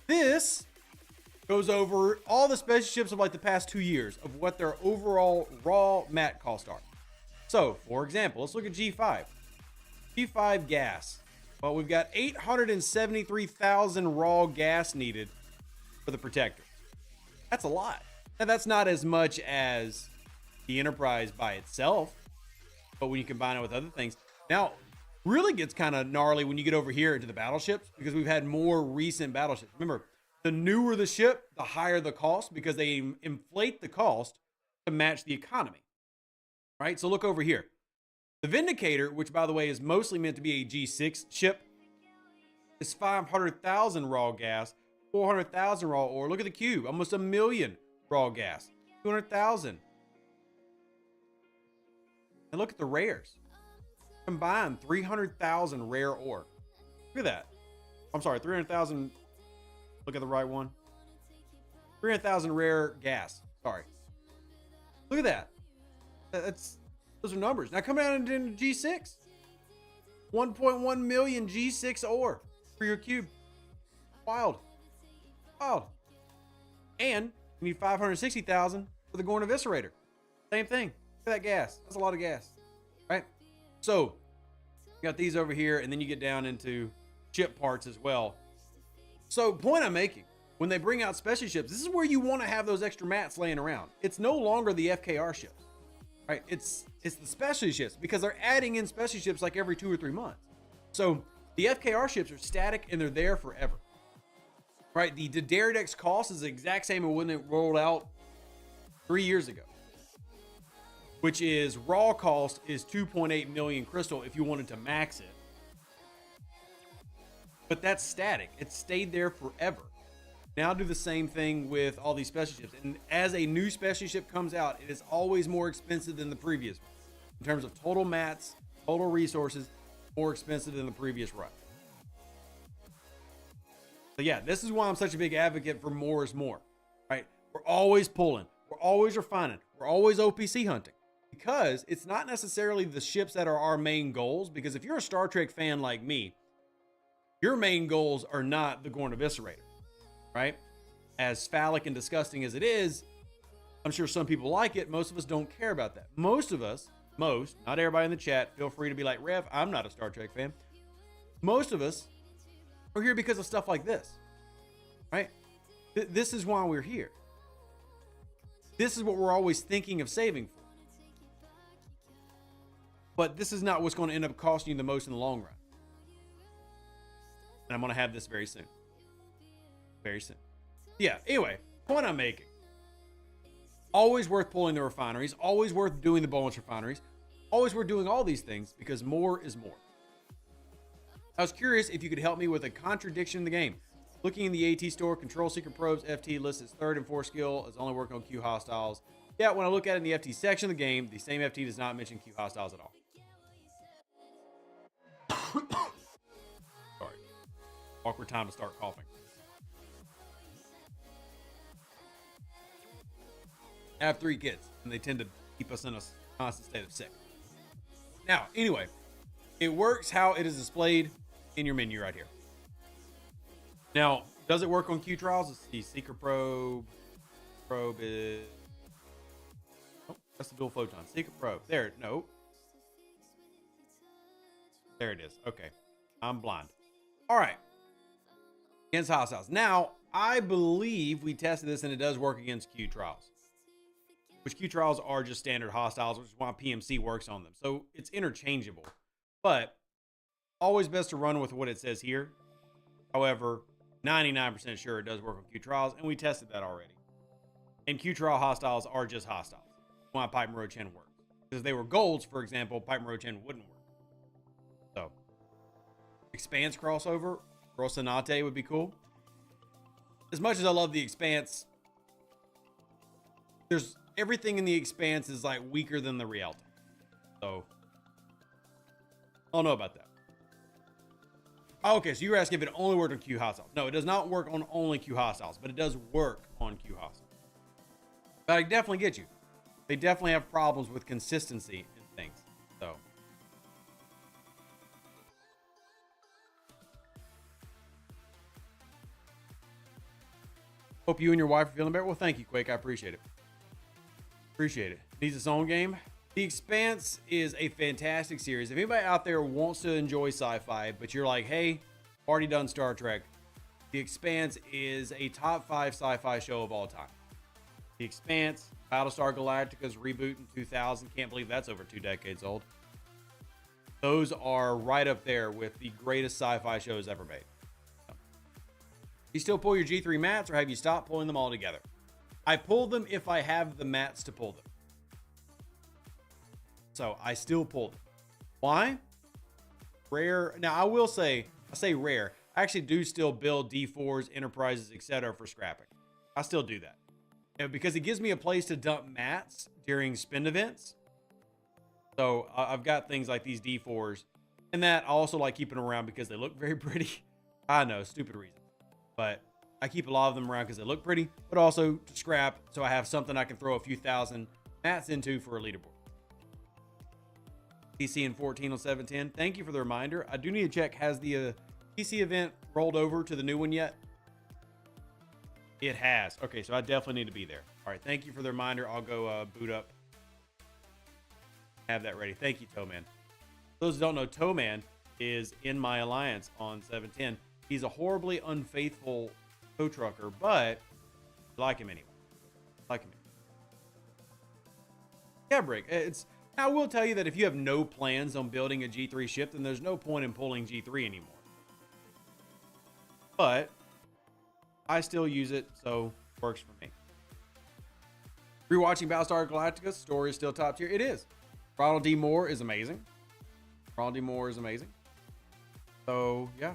This goes over all the special ships of like the past 2 years of what their overall raw mat costs are. So, for example, let's look at G5. G5 gas. Well, we've got 873,000 raw gas needed for the protector. That's a lot. Now, that's not as much as the Enterprise by itself, but when you combine it with other things, now really gets kind of gnarly when you get over here into the battleships, because we've had more recent battleships. Remember, the newer the ship, the higher the cost, because they inflate the cost to match the economy. Right? So look over here. The Vindicator, which by the way is mostly meant to be a G6 ship, is 500,000 raw gas, 400,000 raw ore. Look at the cube, almost 1 million raw gas, 200,000. And look at the rares. Combined 300,000 rare ore. Look at that. I'm sorry, 300,000. Look at the right one. 300,000 rare gas. Sorry. Look at that. Those are numbers. Now come down into G6. 1.1 million G6 ore for your cube. Wild. Wild. And you need 560,000 for the Gorn Eviscerator. Same thing. Look at that gas. That's a lot of gas. Right? So, you got these over here, and then you get down into ship parts as well. So, point I'm making, when they bring out special ships, this is where you want to have those extra mats laying around. It's no longer the FKR ships. Right? It's the specialty ships, because they're adding in specialty ships like every 2 or 3 months. So, the FKR ships are static and they're there forever. Right? The Daredex cost is the exact same as when it rolled out 3 years ago, which is raw cost is 2.8 million crystal if you wanted to max it. But that's static. It stayed there forever. Now do the same thing with all these special ships. And as a new special ship comes out, it is always more expensive than the previous one. In terms of total mats, total resources, more expensive than the previous run. So yeah, this is why I'm such a big advocate for more is more, right? We're always pulling. We're always refining. We're always OPC hunting. Because it's not necessarily the ships that are our main goals. Because if you're a Star Trek fan like me, your main goals are not the Gorn Eviscerator, right? As phallic and disgusting as it is, I'm sure some people like it. Most of us don't care about that. Most of us, not everybody in the chat, feel free to be like, Rev, I'm not a Star Trek fan. Most of us are here because of stuff like this, right? This is why we're here. This is what we're always thinking of saving for. But this is not what's going to end up costing you the most in the long run. And I'm going to have this very soon. Very soon. Yeah, anyway, point I'm making. Always worth pulling the refineries. Always worth doing the bonus refineries. Always worth doing all these things because more is more. I was curious if you could help me with a contradiction in the game. Looking in the AT store, control secret probes, FT lists its 3rd and 4th skill is only working on Q hostiles. Yeah, when I look at it in the FT section of the game, the same FT does not mention Q hostiles at all. Sorry. Awkward time to start coughing. I have 3 kids, and they tend to keep us in a constant state of sick. Now, anyway, it works how it is displayed in your menu right here. Now, does it work on Q trials? Let's see. Secret probe. Probe is... Oh, that's the dual photon. Secret probe. There. No. There it is. Okay. I'm blind. All right. Against hostiles. Now, I believe we tested this and it does work against Q trials. Which Q trials are just standard hostiles, which is why PMC works on them. So it's interchangeable. But always best to run with what it says here. However, 99% sure it does work on Q trials, and we tested that already. And Q trial hostiles are just hostiles. That's why Pipe Moro Chen works. Because if they were golds, for example, Pipe Moro Chen wouldn't work. So, Expanse crossover, Rocinante would be cool. As much as I love the Expanse, there's everything in the Expanse is like weaker than the Rialto. So, I don't know about that. Oh, okay, so you were asking if it only worked on Q hostiles. No, it does not work on only Q hostiles, but it does work on Q hostiles. But I definitely get you. They definitely have problems with consistency and things. So. Hope you and your wife are feeling better. Well, thank you, Quake. I appreciate it. Appreciate it. Needs its own game. The Expanse is a fantastic series. If anybody out there wants to enjoy sci-fi, but you're like, hey, already done Star Trek, The Expanse is a top 5 sci-fi show of all time. The Expanse, Battlestar Galactica's reboot in 2000. Can't believe that's over 2 decades old. Those are right up there with the greatest sci-fi shows ever made. You still pull your G3 mats, or have you stopped pulling them all together? I pull them if I have the mats to pull them. So I still pull them. Why? Rare. Now I will say, I say rare. I actually do still build D4s, Enterprises, etc. for scrapping. I still do that. Because it gives me a place to dump mats during spin events. So I've got things like these D4s, and that I also like keeping them around because they look very pretty. I know, stupid reason. But I keep a lot of them around because they look pretty, but also to scrap, so I have something I can throw a few thousand mats into for a leaderboard. TC in 14 on 710. Thank you for the reminder. I do need to check, has the TC event rolled over to the new one yet? It has. Okay, so I definitely need to be there. All right, thank you for the reminder. I'll go boot up. Have that ready. Thank you, Towman. Those who don't know, Towman is in my alliance on 710. He's a horribly unfaithful tow trucker, but I like him anyway. Yeah, Brick. I will tell you that if you have no plans on building a G3 ship, then there's no point in pulling G3 anymore. But I still use it, so it works for me. Rewatching Battlestar Galactica, story is still top tier. It is. Ronald D. Moore is amazing. So, yeah.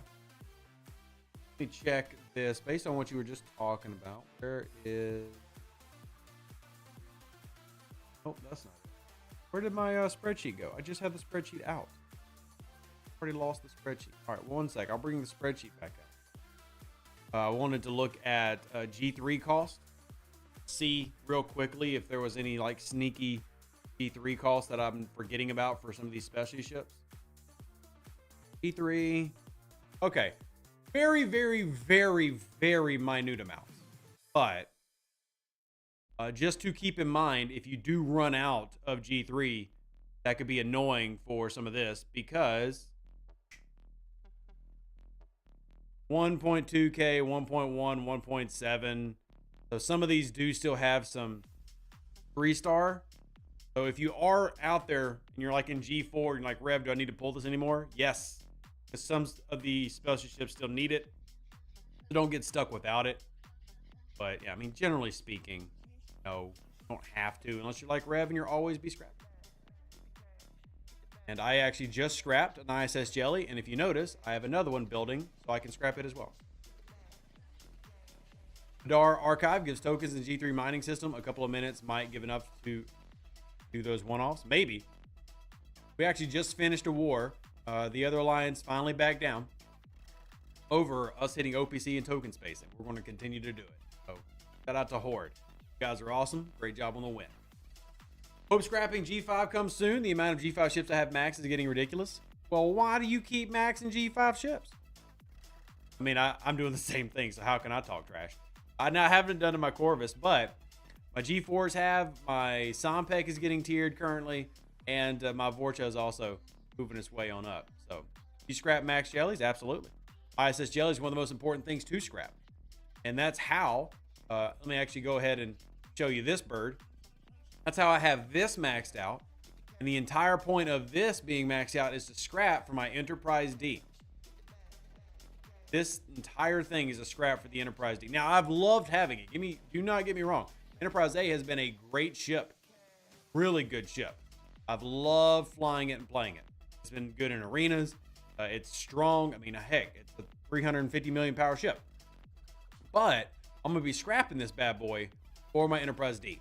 Let me check this based on what you were just talking about. Where is... Oh, that's not it. Where did my spreadsheet go? I just had the spreadsheet out. Already lost the spreadsheet. All right, one sec. I'll bring the spreadsheet back up. I wanted to look at G3 cost. See real quickly if there was any like sneaky G3 costs that I'm forgetting about for some of these specialty ships. G3. Okay. Very, very, very, very minute amounts. But just to keep in mind, if you do run out of G3, that could be annoying for some of this because 1.2K, 1.1, 1.7. So some of these do still have some 3-star. So if you are out there and you're like in G4, you're like, Rev, do I need to pull this anymore? Yes. Because some of the special ships still need it. So don't get stuck without it. But yeah, I mean, generally speaking, no, you don't have to unless you're like Rev and you're always be scrapped. And I actually just scrapped an ISS Jelly. And if you notice, I have another one building so I can scrap it as well. Dar Archive gives tokens in G3 mining system. A couple of minutes might give enough to do those one-offs. Maybe. We actually just finished a war. The other alliance finally backed down over us hitting OPC and token spacing. We're going to continue to do it. So shout out to Horde. You guys are awesome. Great job on the win. Hope scrapping G5 comes soon. The amount of G5 ships I have max is getting ridiculous. Well, why do you keep maxing G5 ships? I mean, I'm doing the same thing, so how can I talk trash? I haven't done it in my Corvus, but my G4s have. My Sompek is getting tiered currently, and my Vorcha is also moving its way on up. So, you scrap max jellies? Absolutely. ISS jelly is one of the most important things to scrap. And that's how, let me actually go ahead and show you this bird. That's how I have this maxed out. And the entire point of this being maxed out is to scrap for my Enterprise D. This entire thing is a scrap for the Enterprise D. Now, I've loved having it. Do not get me wrong. Enterprise A has been a great ship. Really good ship. I've loved flying it and playing it. It's been good in arenas. It's strong. I mean, heck, it's a 350 million power ship. But I'm going to be scrapping this bad boy for my Enterprise D.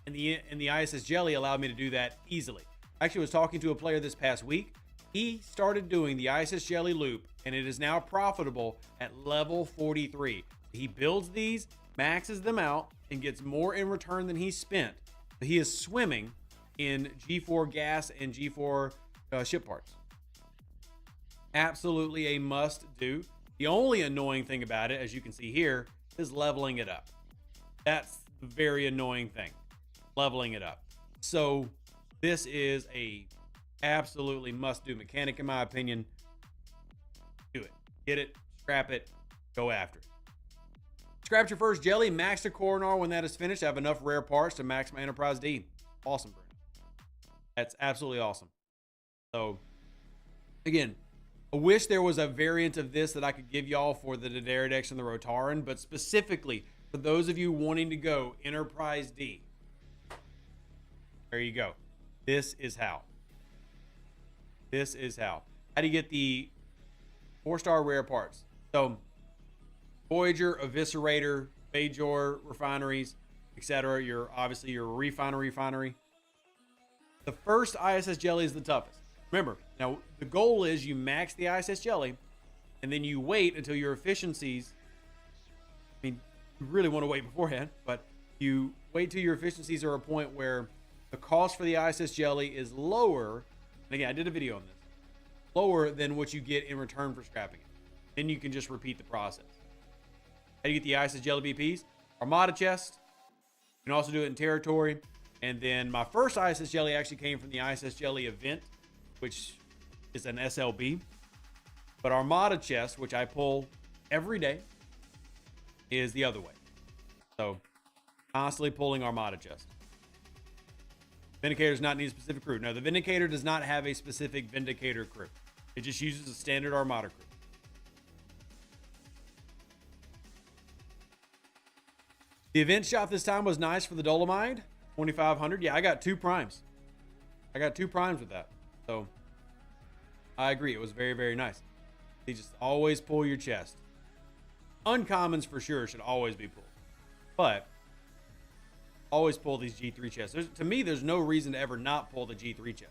And the ISS Jelly allowed me to do that easily. I actually was talking to a player this past week. He started doing the ISS Jelly loop, and it is now profitable at level 43. He builds these, maxes them out, and gets more in return than he spent. But he is swimming in G4 gas and G4 ship parts. Absolutely a must do. The only annoying thing about it, as you can see here, is leveling it up. That's the very annoying thing, leveling it up. So this is a absolutely must-do mechanic, in my opinion. Do it. Get it, scrap it, go after it. Scrap your first jelly, max the Coronar when that is finished. I have enough rare parts to max my Enterprise D. Awesome, Bruno. That's absolutely awesome. So, again, I wish there was a variant of this that I could give y'all for the Daedaridex and the Rotaran, but specifically for those of you wanting to go Enterprise D, there you go. This is how. This is how. How do you get the 4-star rare parts? So, Voyager, Eviscerator, Bajor refineries, etc. Obviously your refinery. The first ISS jelly is the toughest. Remember, now the goal is you max the ISS jelly, and then you wait until your efficiencies. I mean, you really want to wait beforehand, but you wait till your efficiencies are a point where the cost for the ISS jelly is lower. And again, I did a video on this. Lower than what you get in return for scrapping it. Then you can just repeat the process. How do you get the ISS jelly BPs? Armada chest. You can also do it in territory. And then my first ISS jelly actually came from the ISS jelly event, which is an SLB. But Armada chest, which I pull every day, is the other way. So constantly pulling Armada chest. Vindicator does not need a specific crew. No, the Vindicator does not have a specific Vindicator crew. It just uses a standard Armada crew. The event shop this time was nice for the Dolomite. 2,500. Yeah, I got 2 primes. I got 2 primes with that. So I agree. It was very, very nice. You just always pull your chest. Uncommons for sure should always be pulled. But always pull these G3 chests. To me, there's no reason to ever not pull the G3 chest.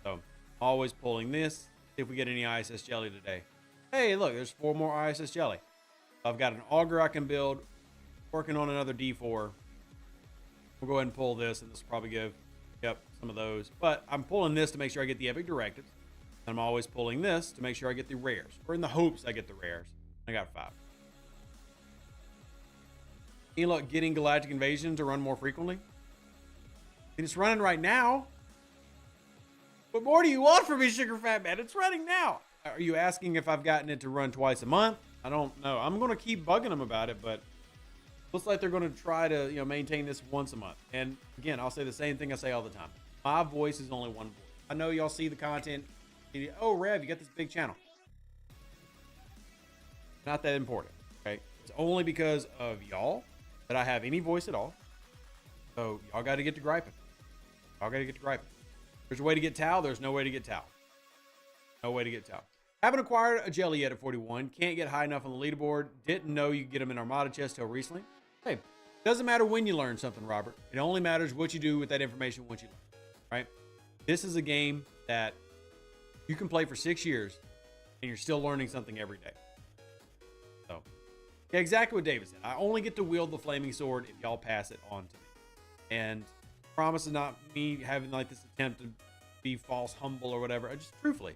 So always pulling this. See if we get any ISS jelly today. Hey, look, there's 4 more ISS jelly. I've got an auger I can build. Working on another D4. We'll go ahead and pull this, and this will probably give, some of those. But I'm pulling this to make sure I get the epic directives. And I'm always pulling this to make sure I get the rares, or in the hopes I get the rares. I got 5. Any luck getting Galactic Invasion to run more frequently? It's running right now. What more do you want from me, Sugar Fat Man? It's running now. Are you asking if I've gotten it to run twice a month? I don't know. I'm going to keep bugging them about it, but looks like they're going to try to, maintain this once a month. And again, I'll say the same thing I say all the time. My voice is only one voice. I know y'all see the content. Oh, Rev, you got this big channel. Not that important, okay? It's only because of y'all that I have any voice at all. So y'all got to get to griping. Y'all got to get to griping. There's a way to get Tau. There's no way to get Tau. No way to get Tau. Haven't acquired a jelly yet at 41. Can't get high enough on the leaderboard. Didn't know you could get them in Armada chest till recently. Hey, doesn't matter when you learn something, Robert. It only matters what you do with that information once you learn, right? This is a game that you can play for 6 years and you're still learning something every day. So, yeah, exactly what David said. I only get to wield the flaming sword if y'all pass it on to me. And promise is not me having like this attempt to be false humble or whatever. I just truthfully,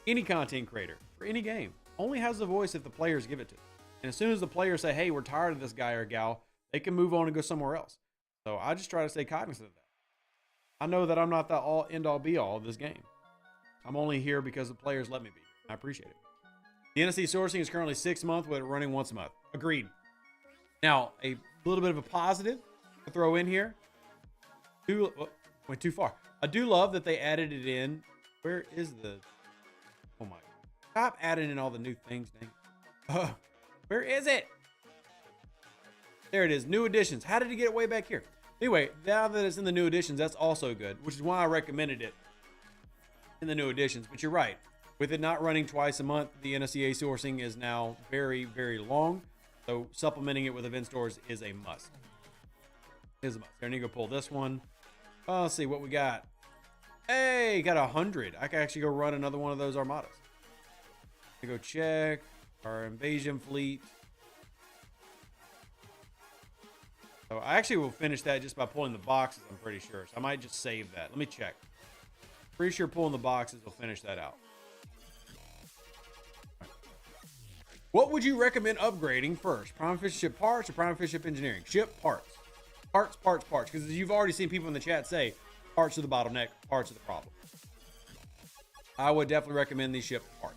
any content creator for any game only has the voice if the players give it to them. And as soon as the players say, hey, we're tired of this guy or gal, they can move on and go somewhere else. So I just try to stay cognizant of that. I know that I'm not the all end all be all of this game. I'm only here because the players let me be. I appreciate it. The NSC sourcing is currently 6 months with it running once a month. Agreed. Now, a little bit of a positive to throw in here. Went too far. I do love that they added it in. Where is the... Oh my... Stop adding in all the new things, dang. Where is it? There it is. New additions. How did it get it way back here? Anyway, now that it's in the new additions, that's also good, which is why I recommended it in the new additions. But you're right. With it not running twice a month, the NSCA sourcing is now very, very long. So supplementing it with event stores is a must. Is a must. Here, I need to go pull this one. Oh, let's see what we got. Hey, got 100. I can actually go run another one of those armadas. I go check our invasion fleet. So I actually will finish that just by pulling the boxes, I'm pretty sure. So I might just save that. Let me check. Pretty sure pulling the boxes will finish that out. What would you recommend upgrading first? Prime Fish Ship Parts or Prime Fish Ship Engineering? Ship Parts. Parts, parts, parts. Because you've already seen people in the chat say parts are the bottleneck, parts are the problem. I would definitely recommend these ship parts.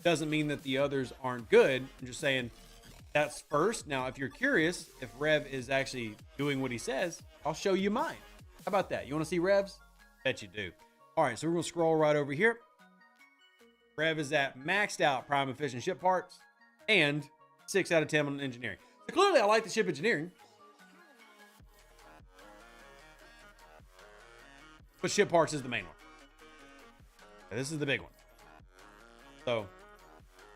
Doesn't mean that the others aren't good. I'm just saying that's first. Now, if you're curious if Rev is actually doing what he says, I'll show you mine. How about that? You want to see Rev's? Bet you do. All right, so we're going to scroll right over here. Rev is at maxed out prime efficient ship parts and 6 out of 10 on engineering. So clearly, I like the ship engineering. But ship parts is the main one. Okay, this is the big one. So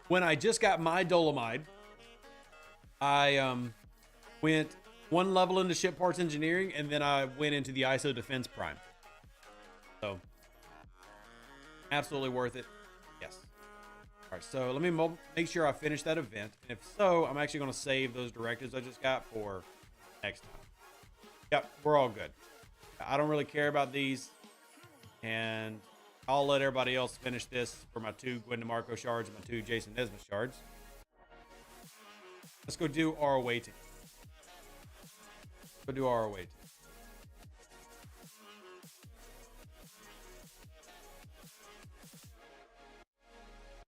when I just got my dolomite, I went one level into ship parts engineering, and then I went into the ISO defense prime. So absolutely worth it. Yes. All right, so let me make sure I finish that event. And if so, I'm actually going to save those directives I just got for next time. Yep, we're all good. I don't really care about these, and I'll let everybody else finish this for my 2 Gwen DeMarco shards and my 2 Jason Nesmith shards. Let's go do our awaiting. Let's go do our awaiting.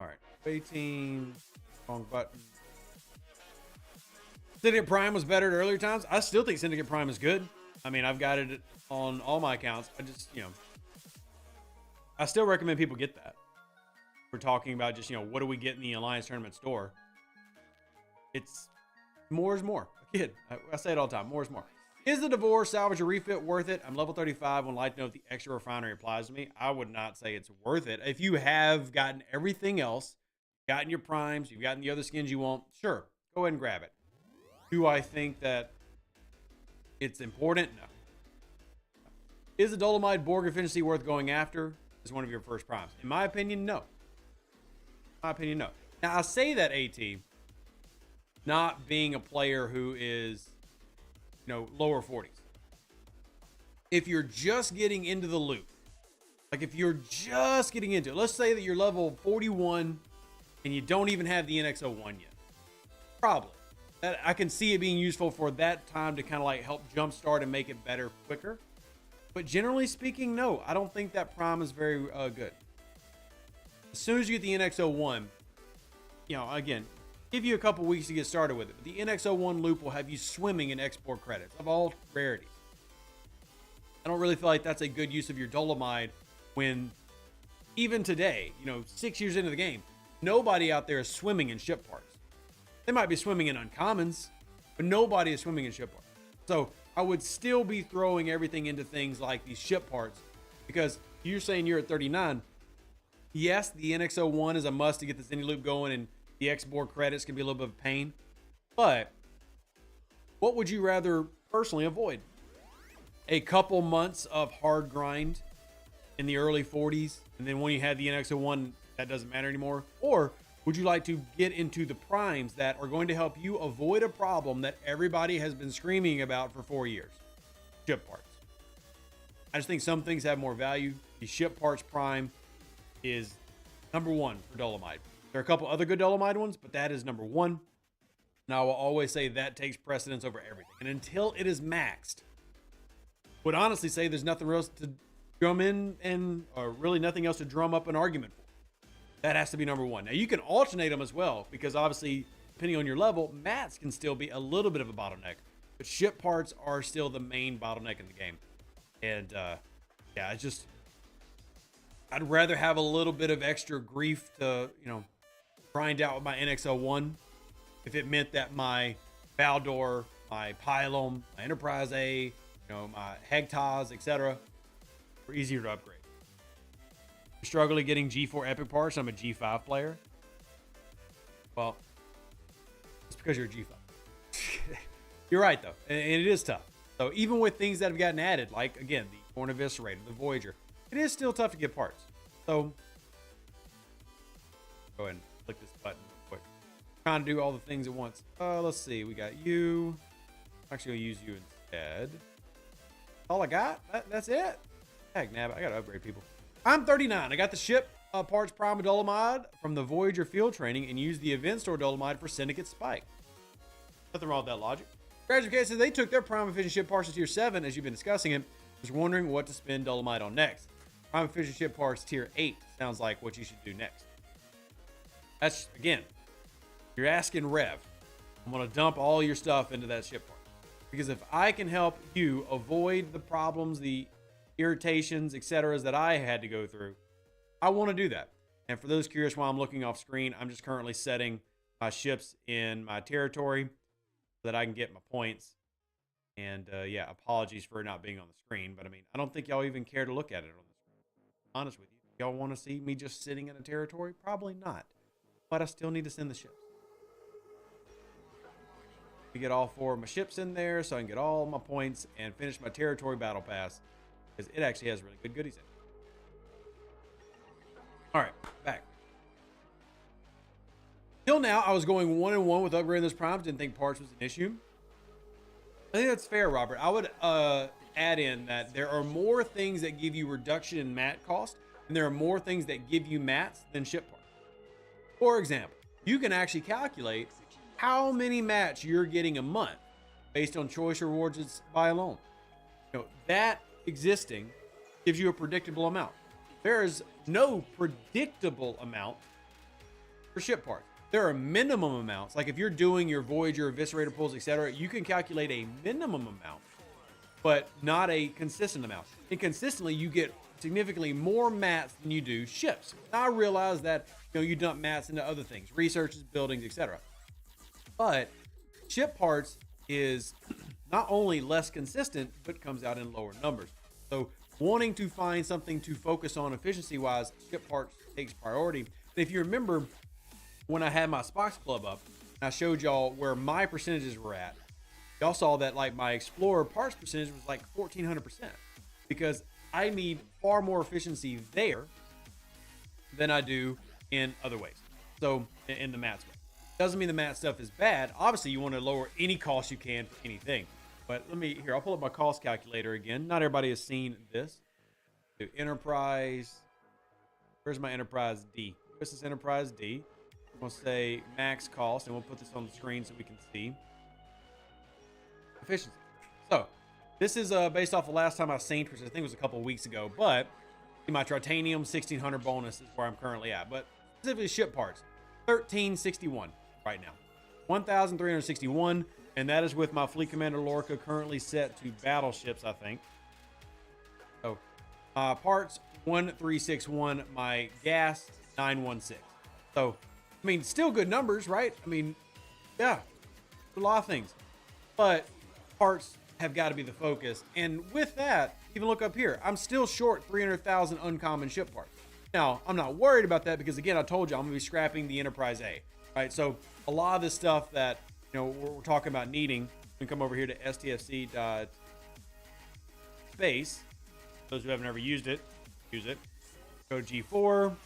All right, waiting. Wrong button. Syndicate Prime was better at earlier times. I still think Syndicate Prime is good. I mean, I've got it on all my accounts. I just, I still recommend people get that. We're talking about just, what do we get in the Alliance Tournament store? It's more is more. Again, I say it all the time. More is more. Is the divorce, salvage, or refit worth it? I'm level 35. Would like to know if the extra refinery applies to me. I would not say it's worth it. If you have gotten everything else, gotten your primes, you've gotten the other skins you want, sure, go ahead and grab it. Do I think that it's important? No. Is the Dolomite Borg efficiency worth going after as one of your first primes? In my opinion, no. In my opinion, no. Now, I say that, AT, not being a player who is, lower 40s. If you're just getting into the loop, like if you're just getting into it, let's say that you're level 41 and you don't even have the NX01 yet. Probably. I can see it being useful for that time to kind of like help jumpstart and make it better quicker. But generally speaking, no, I don't think that prime is very good. As soon as you get the NX01, again, give you a couple weeks to get started with it. But the NX01 loop will have you swimming in export credits of all rarities. I don't really feel like that's a good use of your Dolomite when even today, 6 years into the game, nobody out there is swimming in ship parts. They might be swimming in uncommons, but nobody is swimming in ship parts. So I would still be throwing everything into things like these ship parts, because you're saying you're at 39. Yes, the NX01 is a must to get this indie loop going, and the export credits can be a little bit of a pain. But what would you rather personally avoid? A couple months of hard grind in the early 40s, and then when you have the NX01, that doesn't matter anymore? Or would you like to get into the primes that are going to help you avoid a problem that everybody has been screaming about for 4 years? Ship parts. I just think some things have more value. The ship parts prime is number 1 for Dolomite. There are a couple other good Dolomite ones, but that is number 1. And I will always say that takes precedence over everything. And until it is maxed, would honestly say there's nothing else to drum in or really nothing else to drum up an argument for. That has to be number 1. Now, you can alternate them as well, because obviously, depending on your level, mats can still be a little bit of a bottleneck. But ship parts are still the main bottleneck in the game. And, yeah, it's just, I'd rather have a little bit of extra grief to, grind out with my NX01 if it meant that my Baldor, my Pylum, my Enterprise A, my Hegtaz, etc. were easier to upgrade. Struggling getting G4 Epic parts. I'm a G5 player. Well, it's because you're a G5. You're right, though. And it is tough. So even with things that have gotten added, like, again, the Born Eviscerator, the Voyager, it is still tough to get parts. So go ahead and click this button real quick. Trying to do all the things at once. Let's see. We got you. I'm actually going to use you instead. All I got? That's it? Heck, nabbit. I got to upgrade people. I'm 39. I got the ship. parts prime with dolomite from the Voyager field training and use the event store dolomite for Syndicate spike. Nothing wrong with that logic. Graduate says they took their prime efficient ship parts to tier 7 as you've been discussing it. Was wondering what to spend dolomite on next. Prime efficient ship parts tier 8 sounds like what you should do next. That's, again, you're asking Rev. I'm going to dump all your stuff into that ship part. Because if I can help you avoid the problems, the irritations, etc. that I had to go through, I want to do that. And for those curious why I'm looking off screen, I'm just currently setting my ships in my territory so that I can get my points. And yeah, apologies for not being on the screen. But I mean, I don't think y'all even care to look at it on the screen. Honest with you. Y'all want to see me just sitting in a territory? Probably not. But I still need to send the ships. To get all 4 of my ships in there so I can get all my points and finish my territory battle pass, because it actually has really good goodies in it. All right, back. Till now, I was going 1-1 with upgrading those primes. Didn't think parts was an issue. I think that's fair, Robert. I would add in that there are more things that give you reduction in mat cost, and there are more things that give you mats than ship parts. For example, you can actually calculate how many mats you're getting a month based on choice rewards by alone. You know, that existing gives you a predictable amount. There is no predictable amount for ship parts. There are minimum amounts. Like if you're doing your Voyager, Eviscerator pulls, etc., you can calculate a minimum amount, but not a consistent amount. And consistently, you get significantly more mats than you do ships. Now I realize that you dump mats into other things, researches, buildings, etc. But ship parts is not only less consistent, but comes out in lower numbers. So wanting to find something to focus on efficiency-wise, ship parts takes priority. And if you remember, when I had my Spox Club up, and I showed y'all where my percentages were at, y'all saw that like my Explorer parts percentage was like 1,400%, because I need far more efficiency there than I do in other ways. So in the mats way. Doesn't mean the mat stuff is bad. Obviously, you want to lower any cost you can for anything. But I'll pull up my cost calculator again. Not everybody has seen this. Do Enterprise. Where's my Enterprise D? This is Enterprise D. We'll say max cost, and we'll put this on the screen so we can see efficiency. So this is based off the last time I synced, which I think was a couple of weeks ago. But my Tritanium 1600 bonus is where I'm currently at. But specifically ship parts, 1361 right now, 1,361, and that is with my Fleet Commander Lorca currently set to battleships, I think. So parts 1361, my gas 916. So I mean, still good numbers, right? I mean, yeah, a lot of things, but parts have got to be the focus. And with that, even look up here, I'm still short 300,000 uncommon ship parts. Now, I'm not worried about that because, again, I told you I'm going to be scrapping the Enterprise A, right? So a lot of this stuff that, we're talking about needing, we can come over here to STFC.space. Those who haven't ever used it, use it. Go G4,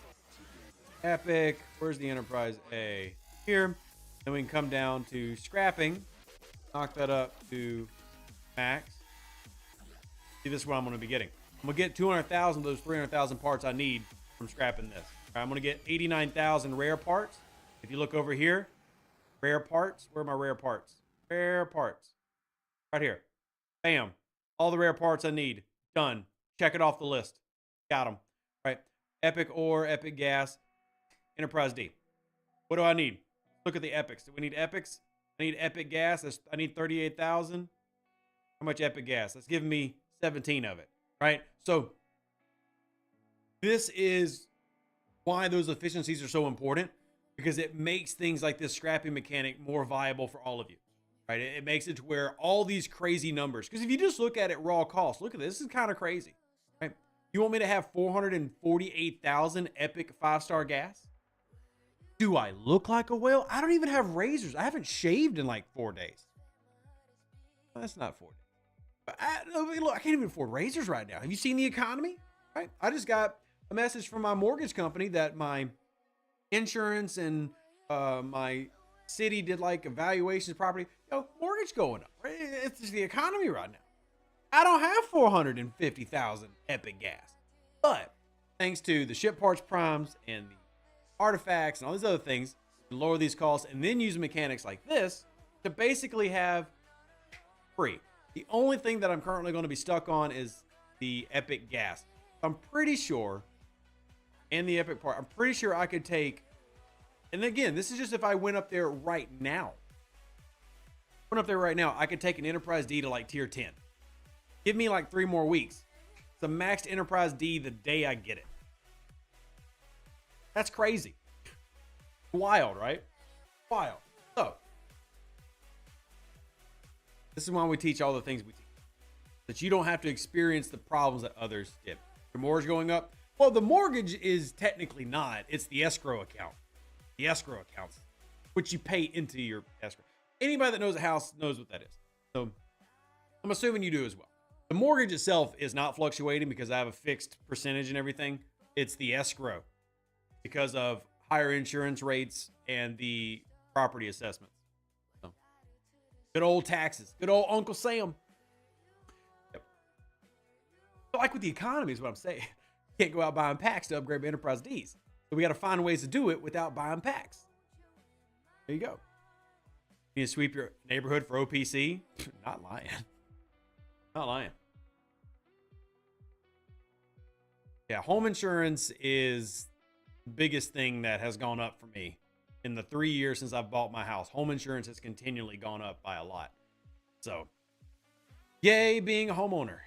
Epic. Where's the Enterprise A? Here. Then we can come down to scrapping, knock that up to max. See, this is what I'm going to be getting. I'm going to get 200,000 of those 300,000 parts I need from scrapping this. Right, I'm going to get 89,000 rare parts. If you look over here, rare parts. Where are my rare parts? Rare parts. Right here. Bam. All the rare parts I need. Done. Check it off the list. Got them. Right. Epic ore, epic gas, Enterprise D. What do I need? Look at the epics. Do we need epics? I need epic gas. I need 38,000. How much epic gas? That's giving me 17 of it. Right. So this is why those efficiencies are so important, because it makes things like this scrapping mechanic more viable for all of you, right? It makes it to where all these crazy numbers, because if you just look at it raw cost, look at this is kind of crazy, right? You want me to have 448,000 epic 5-star gas? Do I look like a whale? I don't even have razors. I haven't shaved in like 4 days. Well, that's not 4 days. But look, I can't even afford razors right now. Have you seen the economy? Right? I just got a message from my mortgage company that my insurance and my city did like evaluations of property. Mortgage going up. Right? It's just the economy right now. I don't have 450,000 epic gas, but thanks to the ship parts primes and the artifacts and all these other things, to lower these costs and then use mechanics like this to basically have free. The only thing that I'm currently going to be stuck on is the epic gas. I'm pretty sure, and the epic part, I'm pretty sure I could take, and again, this is just if I went up there right now. Went up there right now, I could take an Enterprise D to like tier 10. Give me like 3 more weeks. It's a maxed Enterprise D the day I get it. That's crazy. Wild, right? Wild. So, this is why we teach all the things we teach. That you don't have to experience the problems that others did. Your mortgage going up? Well, the mortgage is technically not. It's the escrow account. The escrow accounts, which you pay into your escrow. Anybody that knows a house knows what that is. So, I'm assuming you do as well. The mortgage itself is not fluctuating because I have a fixed percentage and everything. It's the escrow because of higher insurance rates and the property assessments. So, good old taxes. Good old Uncle Sam. Yep. But like with the economy is what I'm saying. You can't go out buying packs to upgrade Enterprise Ds. So we got to find ways to do it without buying packs. There you go. You need to sweep your neighborhood for OPC? Not lying. Not lying. Yeah, home insurance is the biggest thing that has gone up for me in the 3 years since I've bought my house. Home insurance has continually gone up by a lot. So, yay being a homeowner.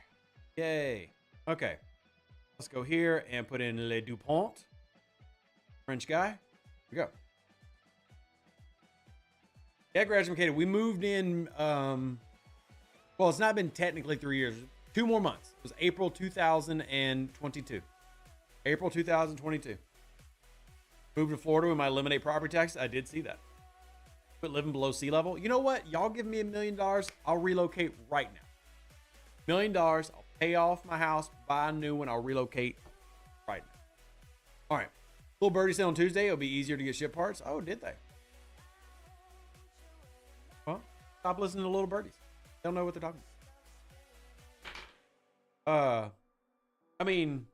Yay. Okay. Let's go here and put in Le Dupont. French guy. Here we go. Yeah, graduated. We moved in, well, it's not been technically 3 years. 2 more months. It was April 2022. April 2022. Moved to Florida with my eliminate property tax. I did see that. But living below sea level. You know what? Y'all give me $1 million. I'll relocate right now. $1 million. I'll pay off my house, buy a new one. I'll relocate right now. All right. Little birdie said on Tuesday it'll be easier to get ship parts. Oh, did they? Well, stop listening to little birdies. They don't know what they're talking about. I mean,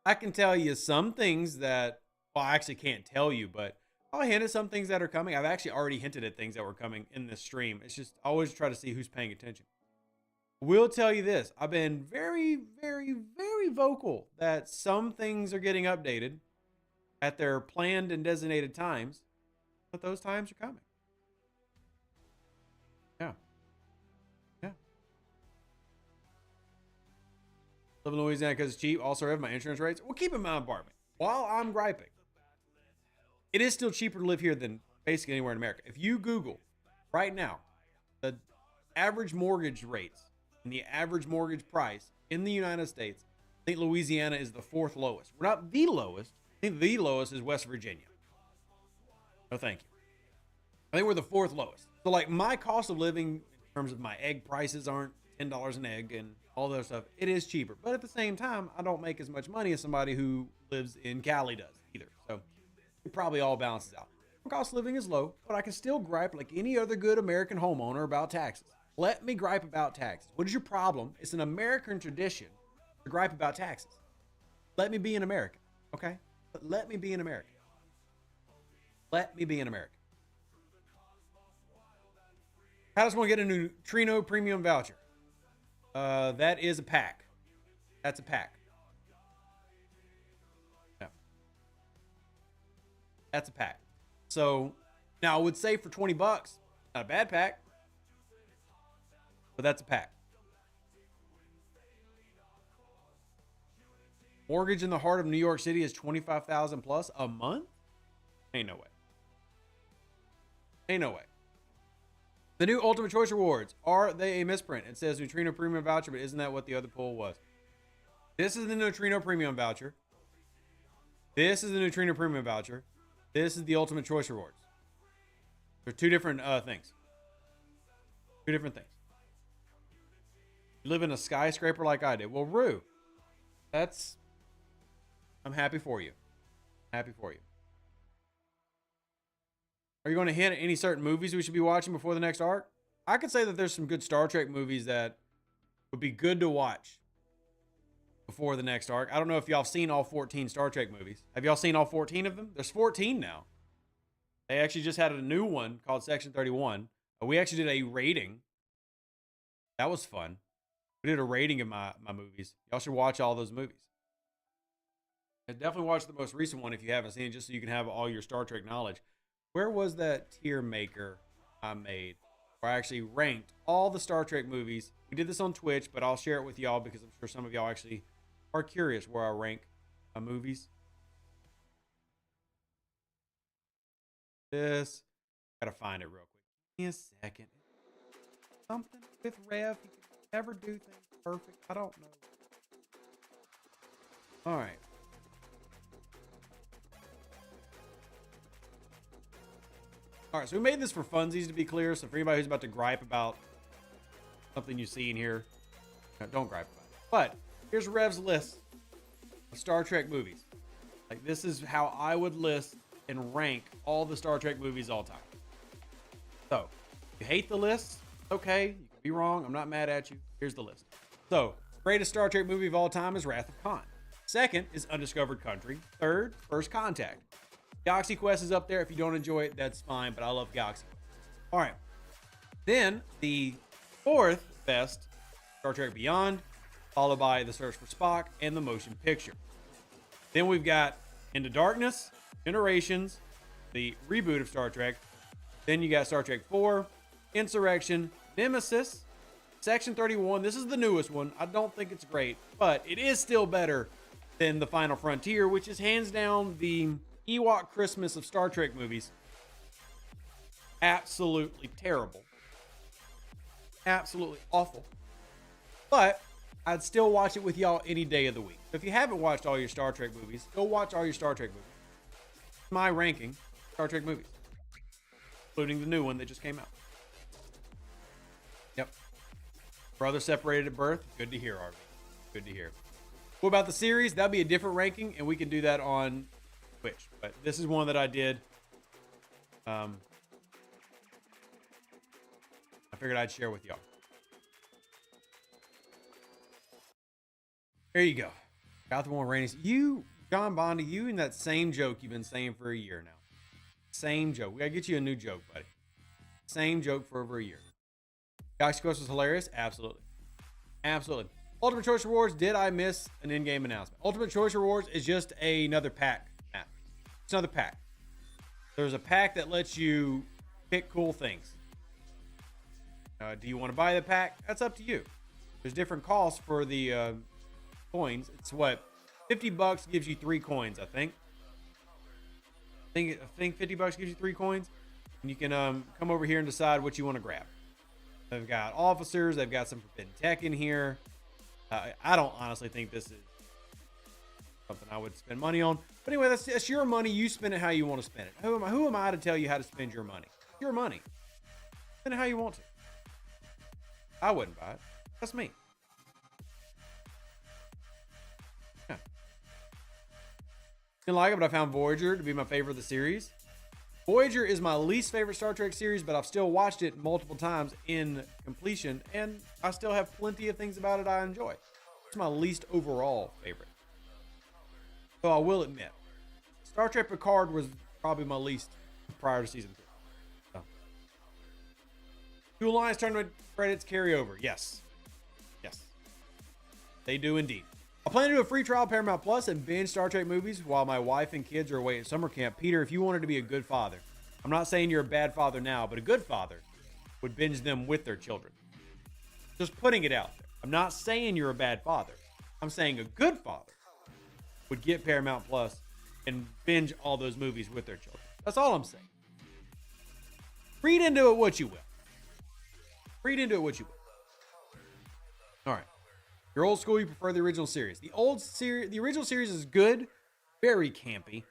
I can tell you some things that, well, I actually can't tell you, but I'll hint at some things that are coming. I've actually already hinted at things that were coming in this stream. It's just I always try to see who's paying attention. Will tell you this. I've been very, very, very vocal that some things are getting updated at their planned and designated times, but those times are coming. Yeah. Yeah. Live in Louisiana because it's cheap. Also have my insurance rates. Well, keep in mind, Bartman, while I'm griping, it is still cheaper to live here than basically anywhere in America. If you Google right now, the average mortgage rates and the average mortgage price in the United States, I think Louisiana is the 4th lowest. We're not the lowest. I think the lowest is West Virginia. No, thank you. I think we're the 4th lowest. So, like, my cost of living in terms of my egg prices aren't $10 an egg and all that stuff. It is cheaper. But at the same time, I don't make as much money as somebody who lives in Cali does either. So, it probably all balances out. My cost of living is low, but I can still gripe like any other good American homeowner about taxes. Let me gripe about taxes. What is your problem? It's an American tradition to gripe about taxes. Let me be an American, okay? But let me be an American. Let me be an American. How does one get a neutrino premium voucher? That is a pack. That's a pack. Yeah. That's a pack. So now I would say for 20 bucks, not a bad pack, but that's a pack. Mortgage in the heart of New York City is $25,000 plus a month? Ain't no way. Ain't no way. The new Ultimate Choice Rewards, are they a misprint? It says Neutrino Premium Voucher, but isn't that what the other poll was? This is the Neutrino Premium Voucher. This is the Neutrino Premium Voucher. This is the Ultimate Choice Rewards. They're 2 different things. 2 different things. You live in a skyscraper like I did. Well, Rue, I'm happy for you. Happy for you. Are you going to hint at any certain movies we should be watching before the next arc? I could say that there's some good Star Trek movies that would be good to watch before the next arc. I don't know if y'all seen all 14 Star Trek movies. Have y'all seen all 14 of them? There's 14 now. They actually just had a new one called Section 31. We actually did a rating. That was fun. We did a rating of my movies. Y'all should watch all those movies. And definitely watch the most recent one if you haven't seen it, just so you can have all your Star Trek knowledge. Where was that tier maker I made where I actually ranked all the Star Trek movies? We did this on Twitch, but I'll share it with y'all because I'm sure some of y'all actually are curious where I rank my movies. This. Gotta find it real quick. Give me a second. Something with Rev. He can never do things perfect. I don't know. All right. All right, so we made this for funsies, to be clear. So for anybody who's about to gripe about something you see in here, don't gripe about it. But here's Rev's list of Star Trek movies. Like, this is how I would list and rank all the Star Trek movies all time. So, if you hate the list, okay, you can be wrong. I'm not mad at you. Here's the list. So, greatest Star Trek movie of all time is Wrath of Khan. Second is Undiscovered Country. Third, First Contact. Galaxy Quest is up there. If you don't enjoy it, that's fine, but I love Galaxy Quest. All right. Then, the fourth best, Star Trek Beyond, followed by The Search for Spock and the motion picture. Then we've got Into Darkness, Generations, the reboot of Star Trek. Then you got Star Trek 4, Insurrection, Nemesis, Section 31. This is the newest one. I don't think it's great, but it is still better than The Final Frontier, which is hands down the Ewok Christmas of Star Trek movies. Absolutely terrible. Absolutely awful. But I'd still watch it with y'all any day of the week. So if you haven't watched all your Star Trek movies, go watch all your Star Trek movies. My ranking, Star Trek movies, including the new one that just came out. Yep. Brother separated at birth. Good to hear, RV. Good to hear. What about the series? That'll be a different ranking, and we can do that on Twitch. But this is one that I did. I figured I'd share with y'all. There you go. Got the one Rainy. You, John Bondi, you and that same joke you've been saying for a year now. Same joke. We gotta get you a new joke, buddy. Same joke for over a year. Galaxy Quest was hilarious. Absolutely. Absolutely. Ultimate Choice Rewards. Did I miss an in-game announcement? Ultimate Choice Rewards is just another pack. It's another pack. There's a pack that lets you pick cool things. Do you want to buy the pack? That's up to you. There's different costs for the coins. It's what? $50 gives you 3 coins, I think. I think $50 gives you 3 coins. And you can come over here and decide what you want to grab. They've got officers. They've got some forbidden tech in here. I don't honestly think this is something I would spend money on. But anyway, that's your money. You spend it how you want to spend it. Who am I to tell you how to spend your money? It's your money. Spend it how you want to. I wouldn't buy it. That's me. Yeah. Didn't like it, but I found Voyager to be my favorite of the series. Voyager is my least favorite Star Trek series, but I've still watched it multiple times in completion, and I still have plenty of things about it I enjoy. It's my least overall favorite. So I will admit, Star Trek Picard was probably my least prior to season 3. So. Two Alliance tournament credits carry over. Yes. Yes. They do indeed. I plan to do a free trial Paramount Plus and binge Star Trek movies while my wife and kids are away at summer camp. Peter, if you wanted to be a good father, I'm not saying you're a bad father now, but a good father would binge them with their children. Just putting it out there. I'm not saying you're a bad father. I'm saying a good father would get Paramount Plus and binge all those movies with their children. That's all I'm saying. Read into it what you will. Read into it what you will. All right. You're old school, you prefer the original series. The original series is good, very campy.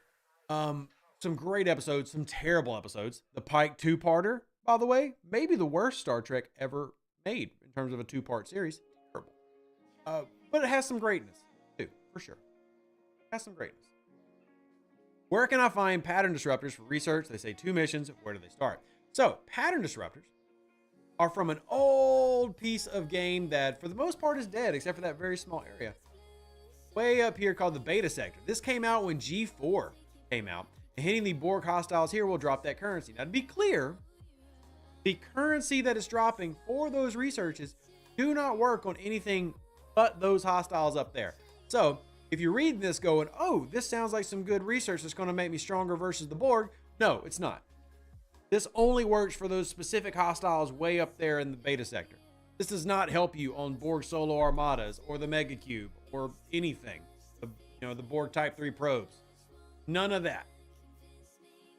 Some great episodes, some terrible episodes. The Pike 2-parter, by the way, maybe the worst Star Trek ever made in terms of a 2-part series. Terrible. But it has some greatness, too, for sure. It has some greatness. Where can I find pattern disruptors for research? They say 2 missions. Where do they start? So, pattern disruptors are from an old piece of game that, for the most part, is dead, except for that very small area. way up here called the beta sector. This came out when G4 came out, and hitting the Borg hostiles here will drop that currency. Now, to be clear, the currency that is dropping for those researches do not work on anything but those hostiles up there. So if you read this going, oh, this sounds like some good research that's going to make me stronger versus the Borg. No, it's not. This only works for those specific hostiles way up there in the beta sector. This does not help you on Borg solo armadas or the Mega Cube or anything. The Borg Type 3 probes. None of that.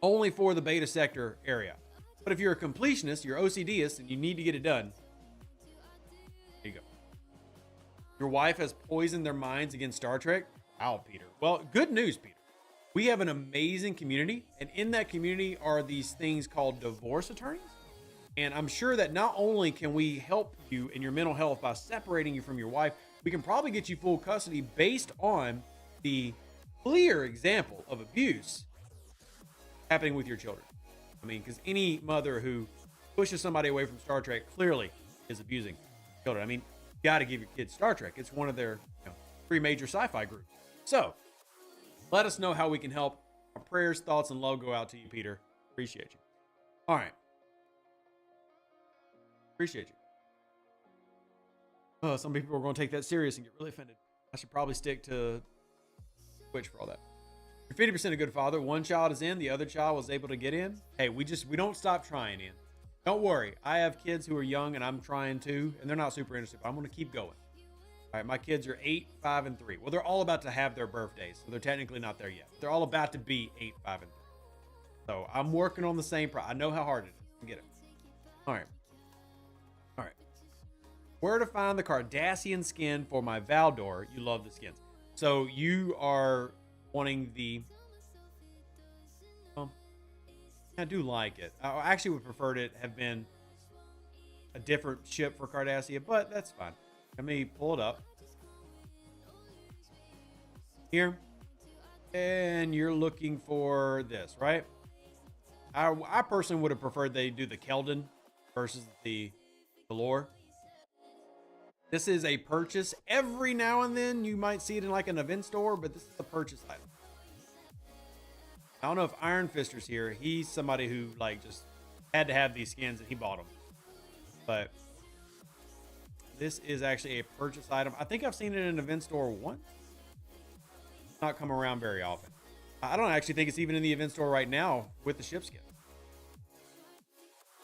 Only for the beta sector area. But if you're a completionist, you're OCDist, and you need to get it done, there you go. Your wife has poisoned their minds against Star Trek? Wow, Peter. Well, good news, Peter. We have an amazing community, and in that community are these things called divorce attorneys. And I'm sure that not only can we help you in your mental health by separating you from your wife, we can probably get you full custody based on the clear example of abuse happening with your children. I mean, because any mother who pushes somebody away from Star Trek clearly is abusing children. I mean, you got to give your kids Star Trek. It's one of their 3 major sci-fi groups. So let us know how we can help. Our prayers, thoughts, and love go out to you, Peter. Appreciate you. All right. Appreciate you. Oh, some people are going to take that serious and get really offended. I should probably stick to Twitch for all that. You're 50% a good father. One child is in, the other child was able to get in. Hey, we don't stop trying in. Don't worry. I have kids who are young and I'm trying to, and they're not super interested, but I'm going to keep going. All right, my kids are 8, 5, and 3. Well, they're all about to have their birthdays, so they're technically not there yet. They're all about to be 8, 5, and 3. So I'm working on the same I know how hard it is. I get it. All right. All right. Where to find the Cardassian skin for my Valdor? You love the skins. So you are wanting the... I do like it. I actually would prefer it have been a different ship for Cardassia, but that's fine. Let me pull it up. Here. And you're looking for this, right? I personally would have preferred they do the Keldon versus the lore. This is a purchase. Every now and then you might see it in like an event store, but this is a purchase item. I don't know if Iron Fister's here. He's somebody who like just had to have these skins and he bought them. But this is actually a purchase item. I think I've seen it in an event store once. Not come around very often. I don't actually think it's even in the event store right now with the ship skin.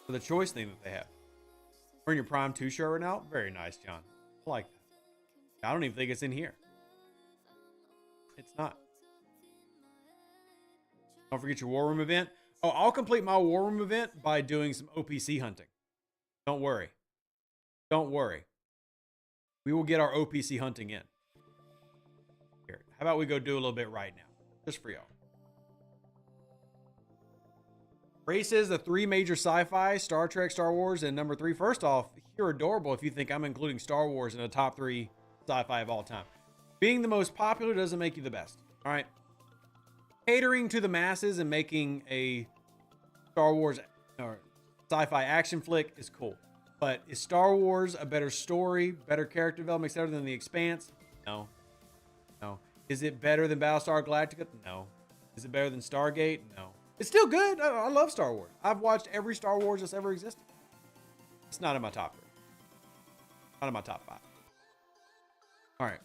For the choice thing that they have. Wearing your Prime 2 shirt right now. Very nice, John. I like that. I don't even think it's in here. It's not. Don't forget your War Room event. Oh, I'll complete my War Room event by doing some OPC hunting. Don't worry. Don't worry. We will get our OPC hunting in. Here, how about we go do a little bit right now? Just for y'all. Ray says the 3 major sci-fi, Star Trek, Star Wars, and number 3. First off, you're adorable if you think I'm including Star Wars in the top 3 sci-fi of all time. Being the most popular doesn't make you the best. All right. Catering to the masses and making a Star Wars or sci-fi action flick is cool. But is Star Wars a better story, better character development, etc. than The Expanse? No. No. Is it better than Battlestar Galactica? No. Is it better than Stargate? No. It's still good. I love Star Wars. I've watched every Star Wars that's ever existed. It's not in my top 3. Not in my top 5. All right.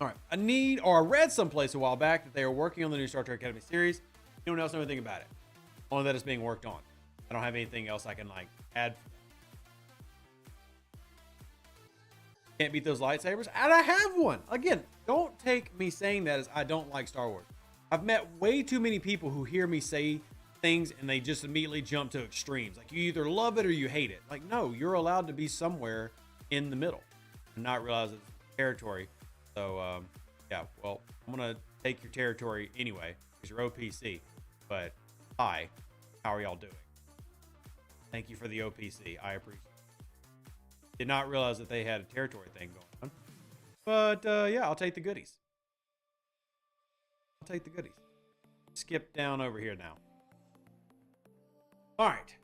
All right. I read someplace a while back that they are working on the new Star Trek Academy series. No one else knows anything about it. Only that it's being worked on. I don't have anything else I can like add. Can't beat those lightsabers. And I have one. Again, don't take me saying that as I don't like Star Wars. I've met way too many people who hear me say things and they just immediately jump to extremes. Like you either love it or you hate it. Like, no, you're allowed to be somewhere in the middle and not realize it's territory. So, yeah, well, I'm going to take your territory anyway because you're OPC. But, hi, how are y'all doing? Thank you for the OPC. I appreciate it. Did not realize that they had a territory thing going on. But, yeah, I'll take the goodies. I'll take the goodies. Skip down over here now. All right.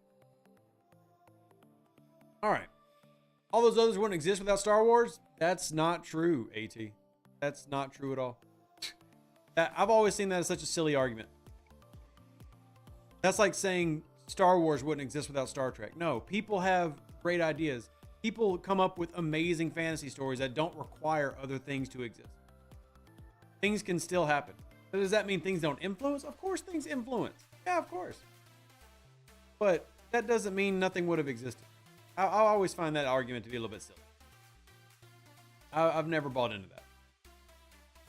All right. All those others wouldn't exist without Star Wars? That's not true, AT. That's not true at all. I've always seen that as such a silly argument. That's like saying Star Wars wouldn't exist without Star Trek. No, people have great ideas. People come up with amazing fantasy stories that don't require other things to exist. Things can still happen. But does that mean things don't influence? Of course things influence. Yeah, of course. But that doesn't mean nothing would have existed. I always find that argument to be a little bit silly. I've never bought into that.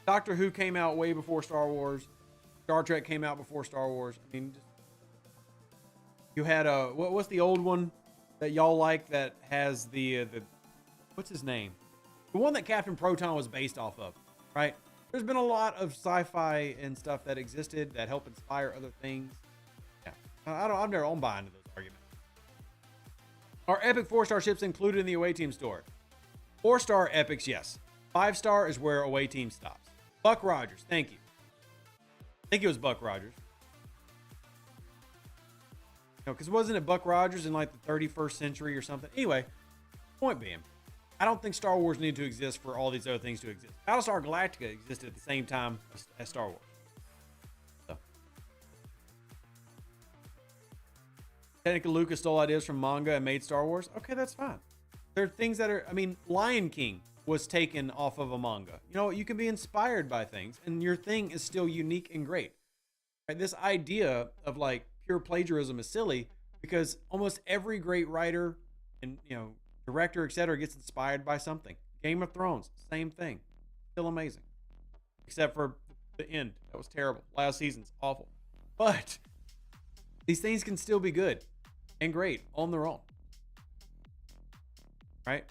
Doctor Who came out way before Star Wars. Star Trek came out before Star Wars. I mean, you had what's the old one that y'all like that has the what's his name? The one that Captain Proton was based off of, right? There's been a lot of sci-fi and stuff that existed that help inspire other things. Yeah, I'm never on buying into those arguments. Are epic 4-star ships included in the away team store? 4-star epics, yes. 5-star is where away team stops. Buck Rogers, thank you. I think it was Buck Rogers. No, because wasn't it Buck Rogers in like the 31st century or something? Anyway, point being, I don't think Star Wars needed to exist for all these other things to exist. Battlestar Galactica existed at the same time as Star Wars. So. Technically, Lucas stole ideas from manga and made Star Wars. Okay, that's fine. There are things that are, I mean, Lion King was taken off of a manga. You know, you can be inspired by things, and your thing is still unique and great. Right? This idea of like pure plagiarism is silly because almost every great writer and, you know, director, etc., gets inspired by something. Game of Thrones, same thing. Still amazing. Except for the end. That was terrible. Last season's awful. But these things can still be good and great on their own. Right?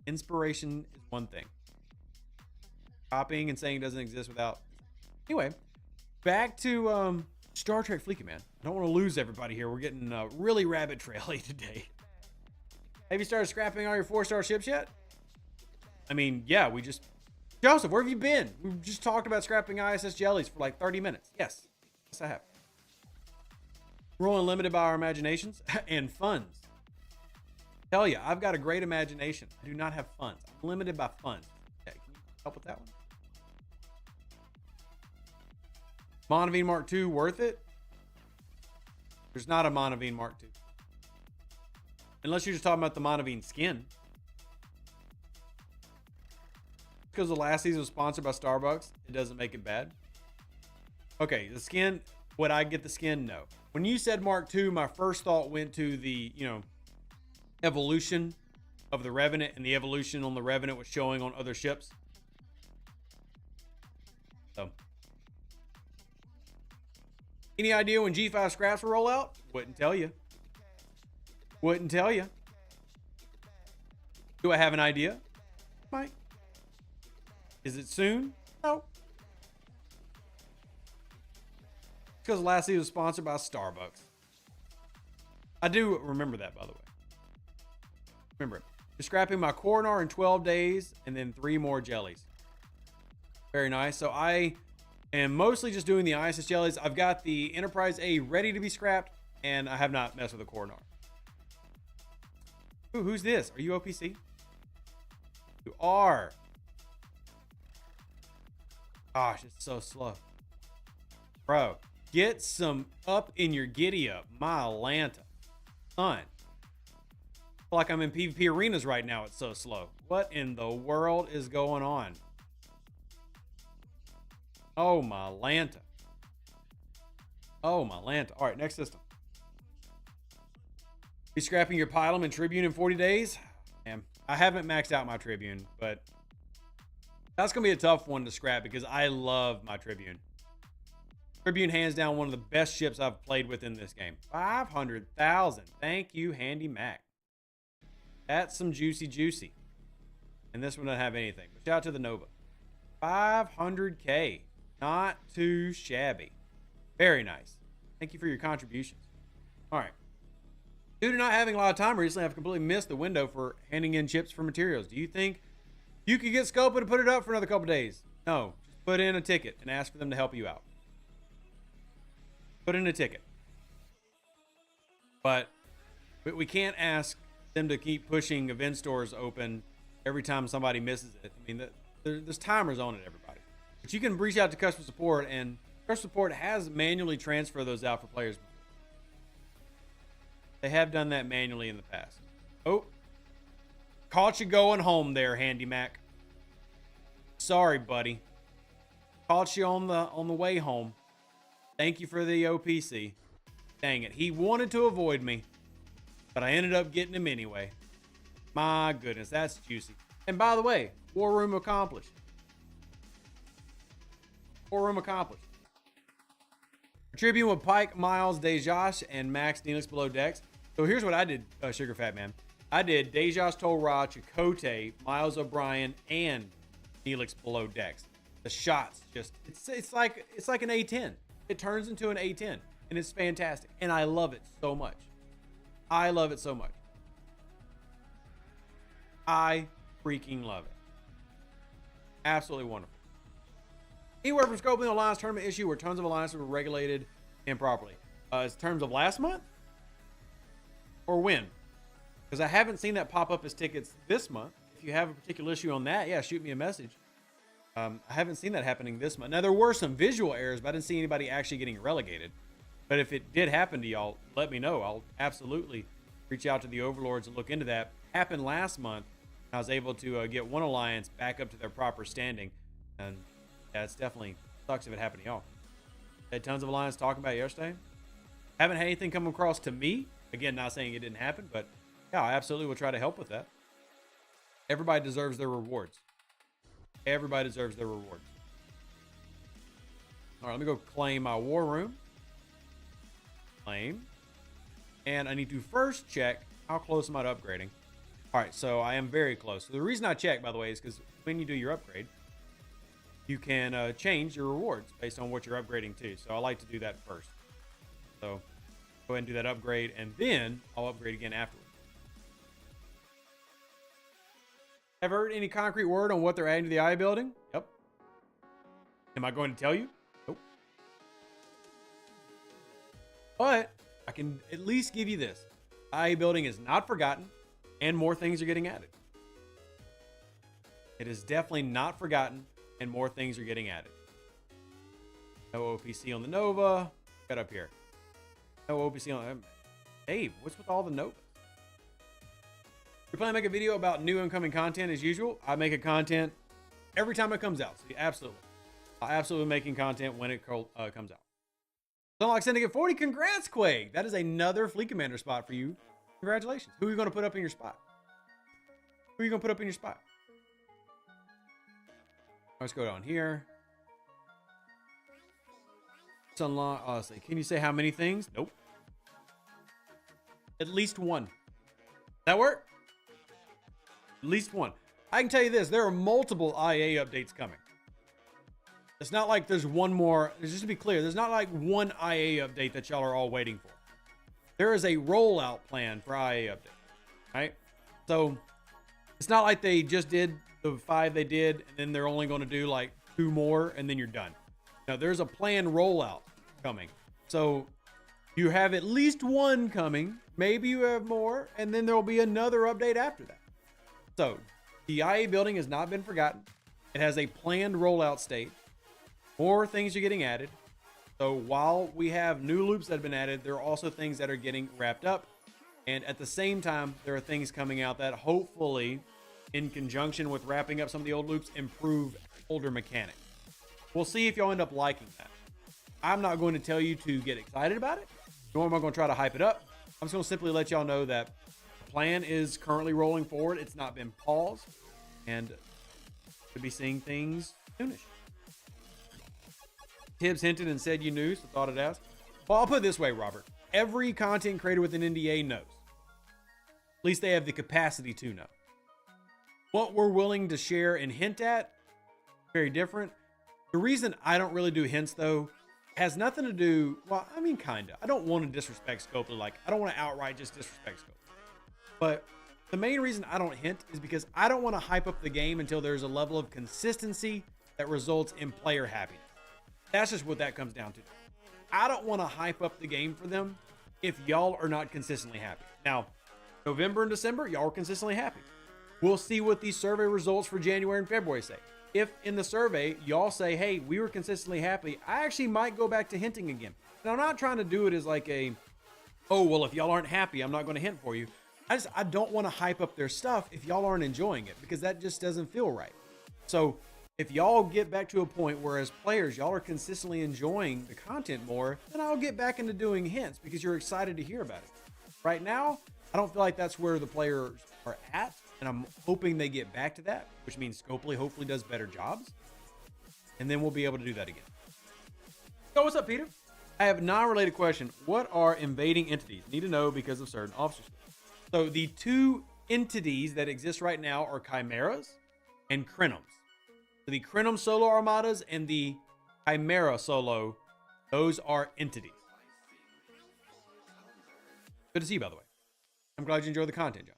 Inspiration is one thing. Copying and saying it doesn't exist without. Anyway, back to Star Trek Fleeky, man. I don't want to lose everybody here. We're getting really rabbit traily today. Have you started scrapping all your 4-star ships yet? I mean, yeah, we just... Joseph, where have you been? We just talked about scrapping ISS jellies for like 30 minutes. Yes. Yes, I have. We're only limited by our imaginations and funds. Tell you, I've got a great imagination. I do not have funds. I'm limited by funds. Okay, can you help with that one? Monavine Mark II, worth it? There's not a Monavine Mark II. Unless you're just talking about the Monavine skin. Because the last season was sponsored by Starbucks, it doesn't make it bad. Okay, the skin, would I get the skin? No. When you said Mark II, my first thought went to the, you know, evolution of the Revenant, and the evolution on the Revenant was showing on other ships. So, any idea when G5 scraps will roll out? Wouldn't tell you. Wouldn't tell you. Do I have an idea? Might. Is it soon? No. Because last season was sponsored by Starbucks. I do remember that, by the way. Remember it. I'm scrapping my Coronar in 12 days and then 3 more jellies. Very nice. So I am mostly just doing the ISS jellies. I've got the Enterprise A ready to be scrapped, and I have not messed with the Coronar. Ooh, who's this? Are you OPC? You are. Gosh, it's so slow. Bro, get some up in your giddy up, my Atlanta. Son. I feel like I'm in PvP arenas right now. It's so slow. What in the world is going on? Oh, my Lanta. Oh, my Lanta. All right, next system. Be scrapping your Pylum and Tribune in 40 days? Damn. I haven't maxed out my Tribune, but that's going to be a tough one to scrap because I love my Tribune. Tribune, hands down, one of the best ships I've played with in this game. 500,000. Thank you, Handy Mac. That's some juicy. And this one doesn't have anything. But shout out to the Nova. 500K. Not too shabby. Very nice. Thank you for your contributions. All right. Due to not having a lot of time recently, I've completely missed the window for handing in chips for materials. Do you think you could get Scopa to put it up for another couple days? No. Just put in a ticket and ask for them to help you out. Put in a ticket. But we can't ask them to keep pushing event stores open every time somebody misses it. I mean, there's timers on it, everybody. But you can reach out to customer support, and customer support has manually transferred those out for players before. They have done that manually in the past. Oh, caught you going home there, Handy Mac. Sorry, buddy. Caught you on the way home. Thank you for the OPC. Dang it. He wanted to avoid me, but I ended up getting him anyway. My goodness, that's juicy. And by the way, War Room accomplished. War Room accomplished. Tribune with Pike, Miles, Dejosh, and Max Neelix below decks. So here's what I did, Sugar Fat Man. I did Dejosh, Torah, Chakotay, Miles O'Brien, and Neelix below decks. The shots just it's like an A10. It turns into an A10, and it's fantastic. And I love it so much. I love it so much. I freaking love it. Absolutely wonderful. Anywhere from scoping alliance tournament issue where tons of alliances were regulated improperly. In terms of last month? Or when? Because I haven't seen that pop up as tickets this month. If you have a particular issue on that, yeah, shoot me a message. I haven't seen that happening this month. Now, there were some visual errors, but I didn't see anybody actually getting relegated. But if it did happen to y'all, let me know. I'll absolutely reach out to the overlords and look into that. Happened last month. I was able to get one alliance back up to their proper standing. And yeah, it's definitely sucks if it happened to y'all. Had tons of alliance talking about it yesterday. Haven't had anything come across to me. Again, not saying it didn't happen, but yeah, I absolutely will try to help with that. Everybody deserves their rewards. Everybody deserves their rewards. All right, let me go claim my war room. Claim. And I need to first check how close am I to upgrading. All right, so I am very close. So the reason I check, by the way, is because when you do your upgrade, you can change your rewards based on what you're upgrading to. So I like to do that first. So go ahead and do that upgrade, and then I'll upgrade again afterwards. Have heard any concrete word on what they're adding to the IA building? Yep. Am I going to tell you? Nope. But I can at least give you this. IA building is not forgotten, and more things are getting added. It is definitely not forgotten, and more things are getting added. No OPC on the Nova. Got up here. No OPC on... Dave, what's with all the Novas? We plan to make a video about new incoming content as usual. I make a content every time it comes out. So absolutely. I'm absolutely making content when it comes out. Unlock Syndicate 40. Congrats, Quake. That is another Fleet Commander spot for you. Congratulations. Who are you going to put up in your spot? Who are you going to put up in your spot? Let's go down here. Let's unlock. Honestly, can you say how many things? Nope. At least one. That work? At least one. I can tell you this, there are multiple IA updates coming. It's not like there's one more. Just to be clear, there's not like one IA update that y'all are all waiting for. There is a rollout plan for IA update, right? So it's not like they just did the 5 they did, and then they're only going to do like 2 more, and then you're done. Now, there's a planned rollout coming. So you have at least one coming. Maybe you have more, and then there will be another update after that. So the IA building has not been forgotten. It has a planned rollout state. More things are getting added. So while we have new loops that have been added, there are also things that are getting wrapped up. And at the same time, there are things coming out that hopefully, in conjunction with wrapping up some of the old loops, improve older mechanics. We'll see if y'all end up liking that. I'm not going to tell you to get excited about it, nor am I going to try to hype it up. I'm just going to simply let y'all know that the plan is currently rolling forward. It's not been paused, and we'll be seeing things soonish. Tibbs hinted and said you knew, so thought I'd ask. Well, I'll put it this way, Robert. Every content creator with an NDA knows. At least they have the capacity to know. What we're willing to share and hint at, very different. The reason I don't really do hints, though, has nothing to do... Well, I mean, kind of. I don't want to disrespect Scopely. Like, I don't want to outright just disrespect Scopely. But the main reason I don't hint is because I don't want to hype up the game until there's a level of consistency that results in player happiness. That's just what that comes down to. I don't want to hype up the game for them if y'all are not consistently happy. Now, November and December, y'all are consistently happy. We'll see what these survey results for January and February say. if in the survey y'all say, hey, we were consistently happy, I actually might go back to hinting again. And I'm not trying to do it as like a, oh, well, if y'all aren't happy, I'm not going to hint for you. I don't want to hype up their stuff if y'all aren't enjoying it, because that just doesn't feel right. So if y'all get back to a point where as players, y'all are consistently enjoying the content more, then I'll get back into doing hints because you're excited to hear about it. Right now, I don't feel like that's where the players are at, and I'm hoping they get back to that, which means Scopely hopefully does better jobs, and then we'll be able to do that again. So what's up, Peter? I have a non-related question. What are invading entities? Need to know because of certain officers. So the two entities that exist right now are chimeras and Krinoms. So the Krenom solo armadas and the Chimera solo, those are entities. Good to see you, by the way. I'm glad you enjoyed the content, John.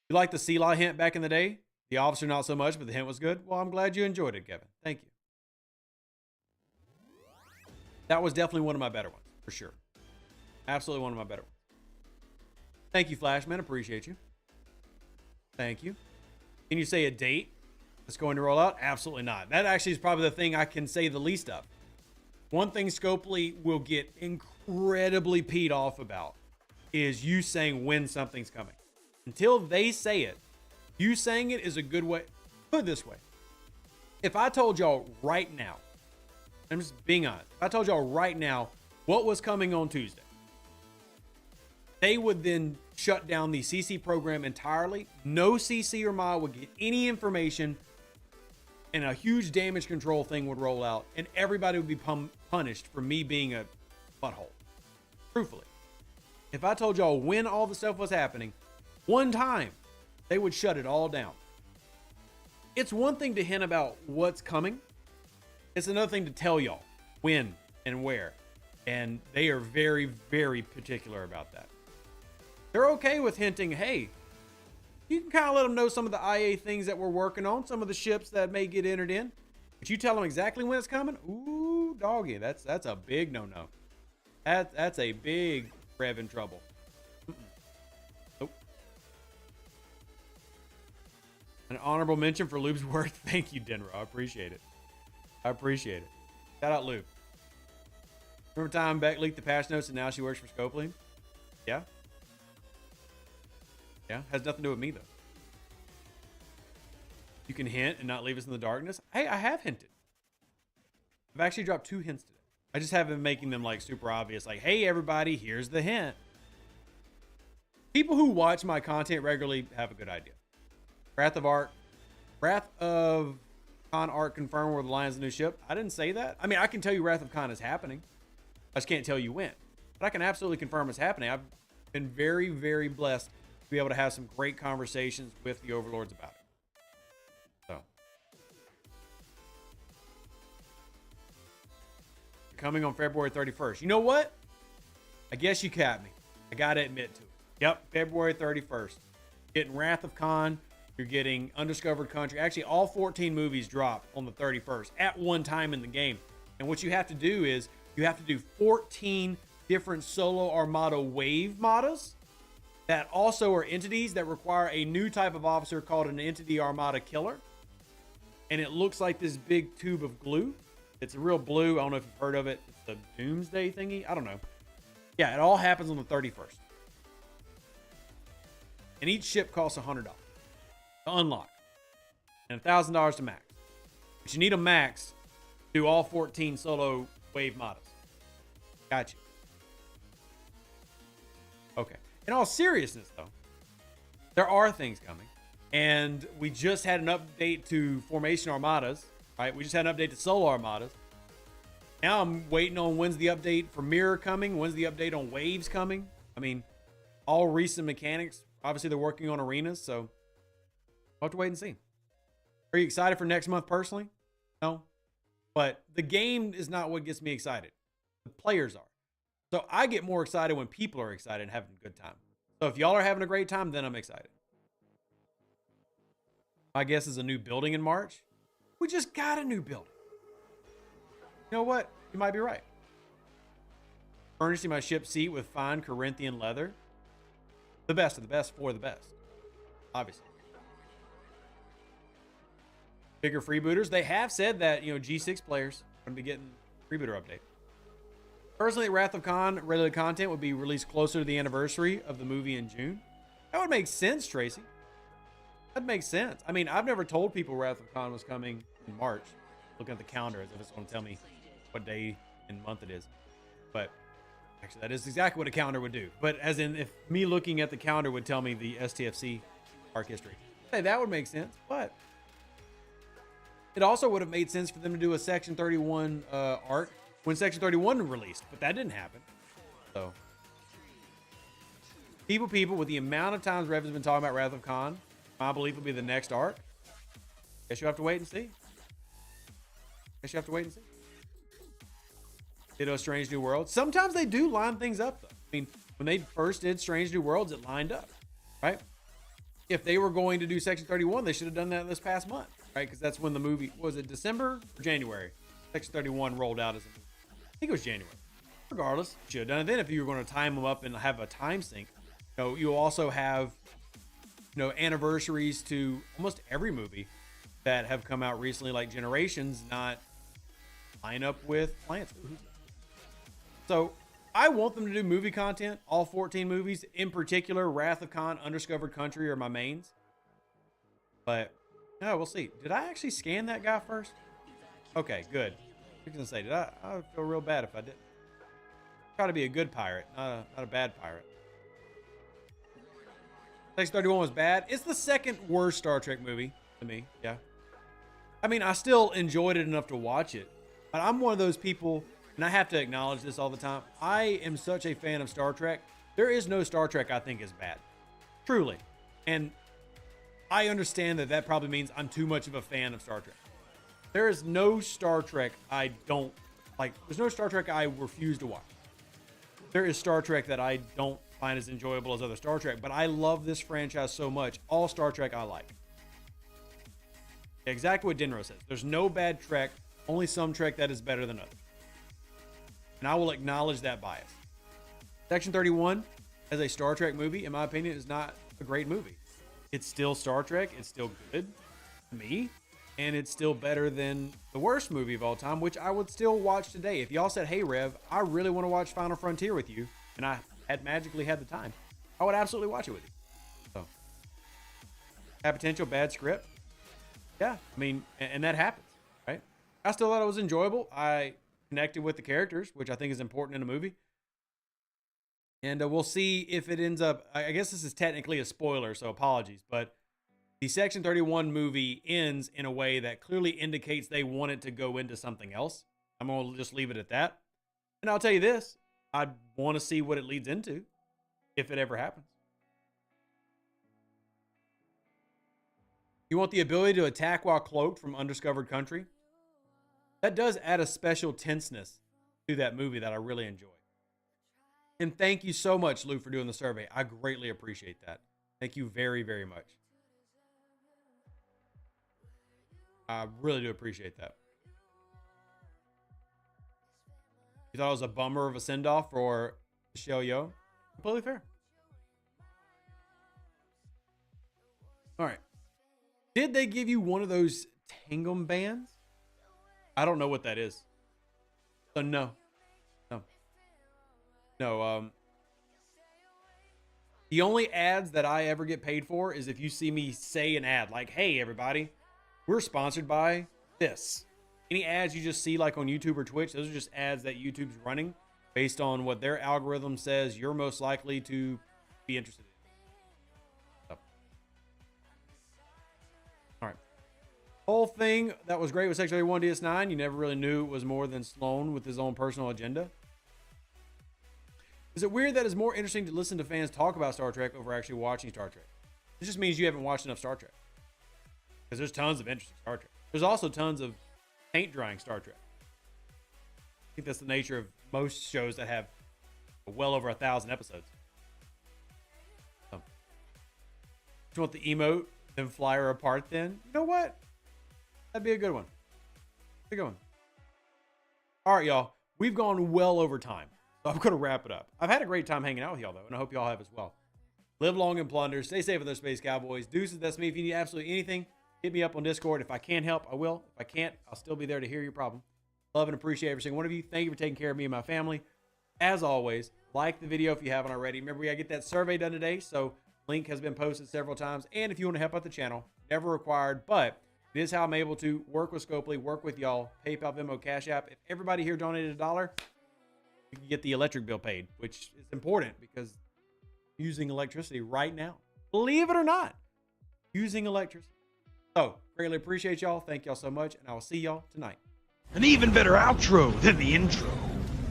You liked the Selah hint back in the day? The officer not so much, but the hint was good. Well, I'm glad you enjoyed it, Kevin. Thank you. That was definitely one of my better ones, for sure. Absolutely one of my better ones. Thank you, Flashman. Appreciate you. Thank you. Can you say a date that's going to roll out? Absolutely not. That actually is probably the thing I can say the least of. One thing Scopely will get incredibly peed off about is you saying when something's coming. Until they say it, you saying it is a good way. Put it this way. If I told y'all right now, I'm just being honest, if I told y'all right now what was coming on Tuesday, they would then shut down the CC program entirely. No CC or MA would get any information, and a huge damage control thing would roll out, and everybody would be punished for me being a butthole. Truthfully. If I told y'all when all the stuff was happening, one time, they would shut it all down. It's one thing to hint about what's coming. It's another thing to tell y'all when and where. And they are very, very particular about that. They're okay with hinting, hey, you can kind of let them know some of the IA things that we're working on, some of the ships that may get entered in. But you tell them exactly when it's coming? Ooh, doggy, that's a big no-no. That's a big rev in trouble. Nope. An honorable mention for Lube's work. Thank you, Denver. I appreciate it. I appreciate it. Shout out Lube. Remember time Beck leaked the patch notes and now she works for Scopely? Yeah. Yeah, has nothing to do with me, though. You can hint and not leave us in the darkness. Hey, I have hinted. I've actually dropped 2 hints today. I just haven't been making them like super obvious. Like, hey, everybody, here's the hint. People who watch my content regularly have a good idea. Wrath of Khan arc confirmed where the Lion's new ship. I didn't say that. I mean, I can tell you Wrath of Khan is happening. I just can't tell you when. But I can absolutely confirm it's happening. I've been very, very blessed to be able to have some great conversations with the overlords about it. So. Coming on February 31st. You know what? I guess you capped me. I got to admit to it. Yep, February 31st. Getting Wrath of Khan. You're getting Undiscovered Country. Actually, all 14 movies drop on the 31st at one time in the game. And what you have to do is you have to do 14 different solo Armada wave modas that also are entities that require a new type of officer called an Entity Armada Killer. And it looks like this big tube of glue. It's a real blue. I don't know if you've heard of it. It's the Doomsday thingy. I don't know. Yeah, it all happens on the 31st. And each ship costs $100 to unlock. And $1,000 to max. But you need a max to do all 14 solo wave modas. Gotcha. Okay. In all seriousness, though, there are things coming. And we just had an update to Formation Armadas, right? We just had an update to Solo Armadas. Now I'm waiting on when's the update for Mirror coming, when's the update on Waves coming. I mean, all recent mechanics. Obviously, they're working on arenas, so we'll have to wait and see. Are you excited for next month personally? No. But the game is not what gets me excited. The players are. So I get more excited when people are excited and having a good time. So if y'all are having a great time, then I'm excited. My guess is a new building in March. We just got a new building. You know what? You might be right. Furnishing my ship seat with fine Corinthian leather. The best of the best for the best. Obviously. bigger freebooters. They have said that, you know, G6 players are going to be getting freebooter update. Personally, Wrath of Khan related content would be released closer to the anniversary of the movie in June. That would make sense, Tracy. That makes sense. I mean, I've never told people Wrath of Khan was coming in March. Looking at the calendar as if it's going to tell me what day and month it is. But actually, that is exactly what a calendar would do. But as in, if me looking at the calendar would tell me the STFC arc history. Hey, that would make sense. But it also would have made sense for them to do a Section 31 arc when Section 31 released. But that didn't happen. So, people, with the amount of times Rev has been talking about Wrath of Khan, my belief will be the next arc. Guess you have to wait and see. Ditto Strange New Worlds. Sometimes they do line things up, though. I mean, when they first did Strange New Worlds, it lined up, right? If they were going to do Section 31, they should have done that this past month, right? Because that's when the movie, was it December or January? Section 31 rolled out as a movie. I think it was January. Regardless, you should have done it then if you were going to time them up and have a time sync. You know, you'll also have, you know, anniversaries to almost every movie that have come out recently, like Generations, not line up with Plants. So I want them to do movie content, all 14 movies. In particular, Wrath of Khan, Undiscovered Country are my mains. But no, we'll see. Did I actually scan that guy first? Okay, good. I was gonna say, I would feel real bad if I didn't. Try to be a good pirate, not a bad pirate. Section 31 was bad. It's the second worst Star Trek movie to me. Yeah. I mean, I still enjoyed it enough to watch it. But I'm one of those people, and I have to acknowledge this all the time. I am such a fan of Star Trek. There is no Star Trek I think is bad. Truly. And I understand that that probably means I'm too much of a fan of Star Trek. There is no Star Trek I don't like. There's no Star Trek I refuse to watch. There is Star Trek that I don't find as enjoyable as other Star Trek, but I love this franchise so much. All Star Trek I like. Exactly what Denro says. There's no bad Trek, only some Trek that is better than others. And I will acknowledge that bias. Section 31, as a Star Trek movie, in my opinion, is not a great movie. It's still Star Trek. It's still good to me. And it's still better than the worst movie of all time, which I would still watch today. If y'all said, hey, Rev, I really want to watch Final Frontier with you, and I had magically had the time, I would absolutely watch it with you. So, had potential, bad script. Yeah, I mean, and that happens, right? I still thought it was enjoyable. I connected with the characters, which I think is important in a movie. And we'll see if it ends up, I guess this is technically a spoiler, so apologies, but the Section 31 movie ends in a way that clearly indicates they want it to go into something else. I'm going to just leave it at that. And I'll tell you this, I want to see what it leads into, if it ever happens. You want the ability to attack while cloaked from Undiscovered Country? That does add a special tenseness to that movie that I really enjoy. And thank you so much, Lou, for doing the survey. I greatly appreciate that. Thank you very, very much. I really do appreciate that. You thought it was a bummer of a send-off for Michelle Yeoh? Completely fair. All right. Did they give you one of those Tangum bands? I don't know what that is. So no. The only ads that I ever get paid for is if you see me say an ad like, hey, everybody, we're sponsored by this. Any ads you just see like on YouTube or Twitch, those are just ads that YouTube's running based on what their algorithm says you're most likely to be interested in. So. All right. Whole thing that was great with Section 31 DS9, you never really knew it was more than Sloan with his own personal agenda. Is it weird that it's more interesting to listen to fans talk about Star Trek over actually watching Star Trek? It just means you haven't watched enough Star Trek. Because there's tons of interesting Star Trek. There's also tons of paint drying Star Trek. I think that's the nature of most shows that have well over 1,000 episodes. So, you want the emote, then fly her apart then? You know what? That'd be a good one. A good one. All right, y'all. We've gone well over time. So I'm going to wrap it up. I've had a great time hanging out with y'all, though, and I hope y'all have as well. Live long and plunder. Stay safe with those Space Cowboys. Deuces, that's me. If you need absolutely anything, Hit me up on Discord. If I can help, I will. If I can't, I'll still be there to hear your problem. Love and appreciate every single one of you. Thank you for taking care of me and my family. As always, like the video if you haven't already. Remember, we got to get that survey done today, so link has been posted several times. And if you want to help out the channel, never required, but it is how I'm able to work with Scopely, work with y'all, PayPal, Venmo, Cash App. If everybody here donated $1, you can get the electric bill paid, which is important because using electricity right now, believe it or not, using electricity. So, greatly appreciate y'all. Thank y'all so much, and I will see y'all tonight. An even better outro than the intro.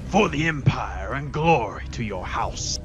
For the Empire and glory to your house.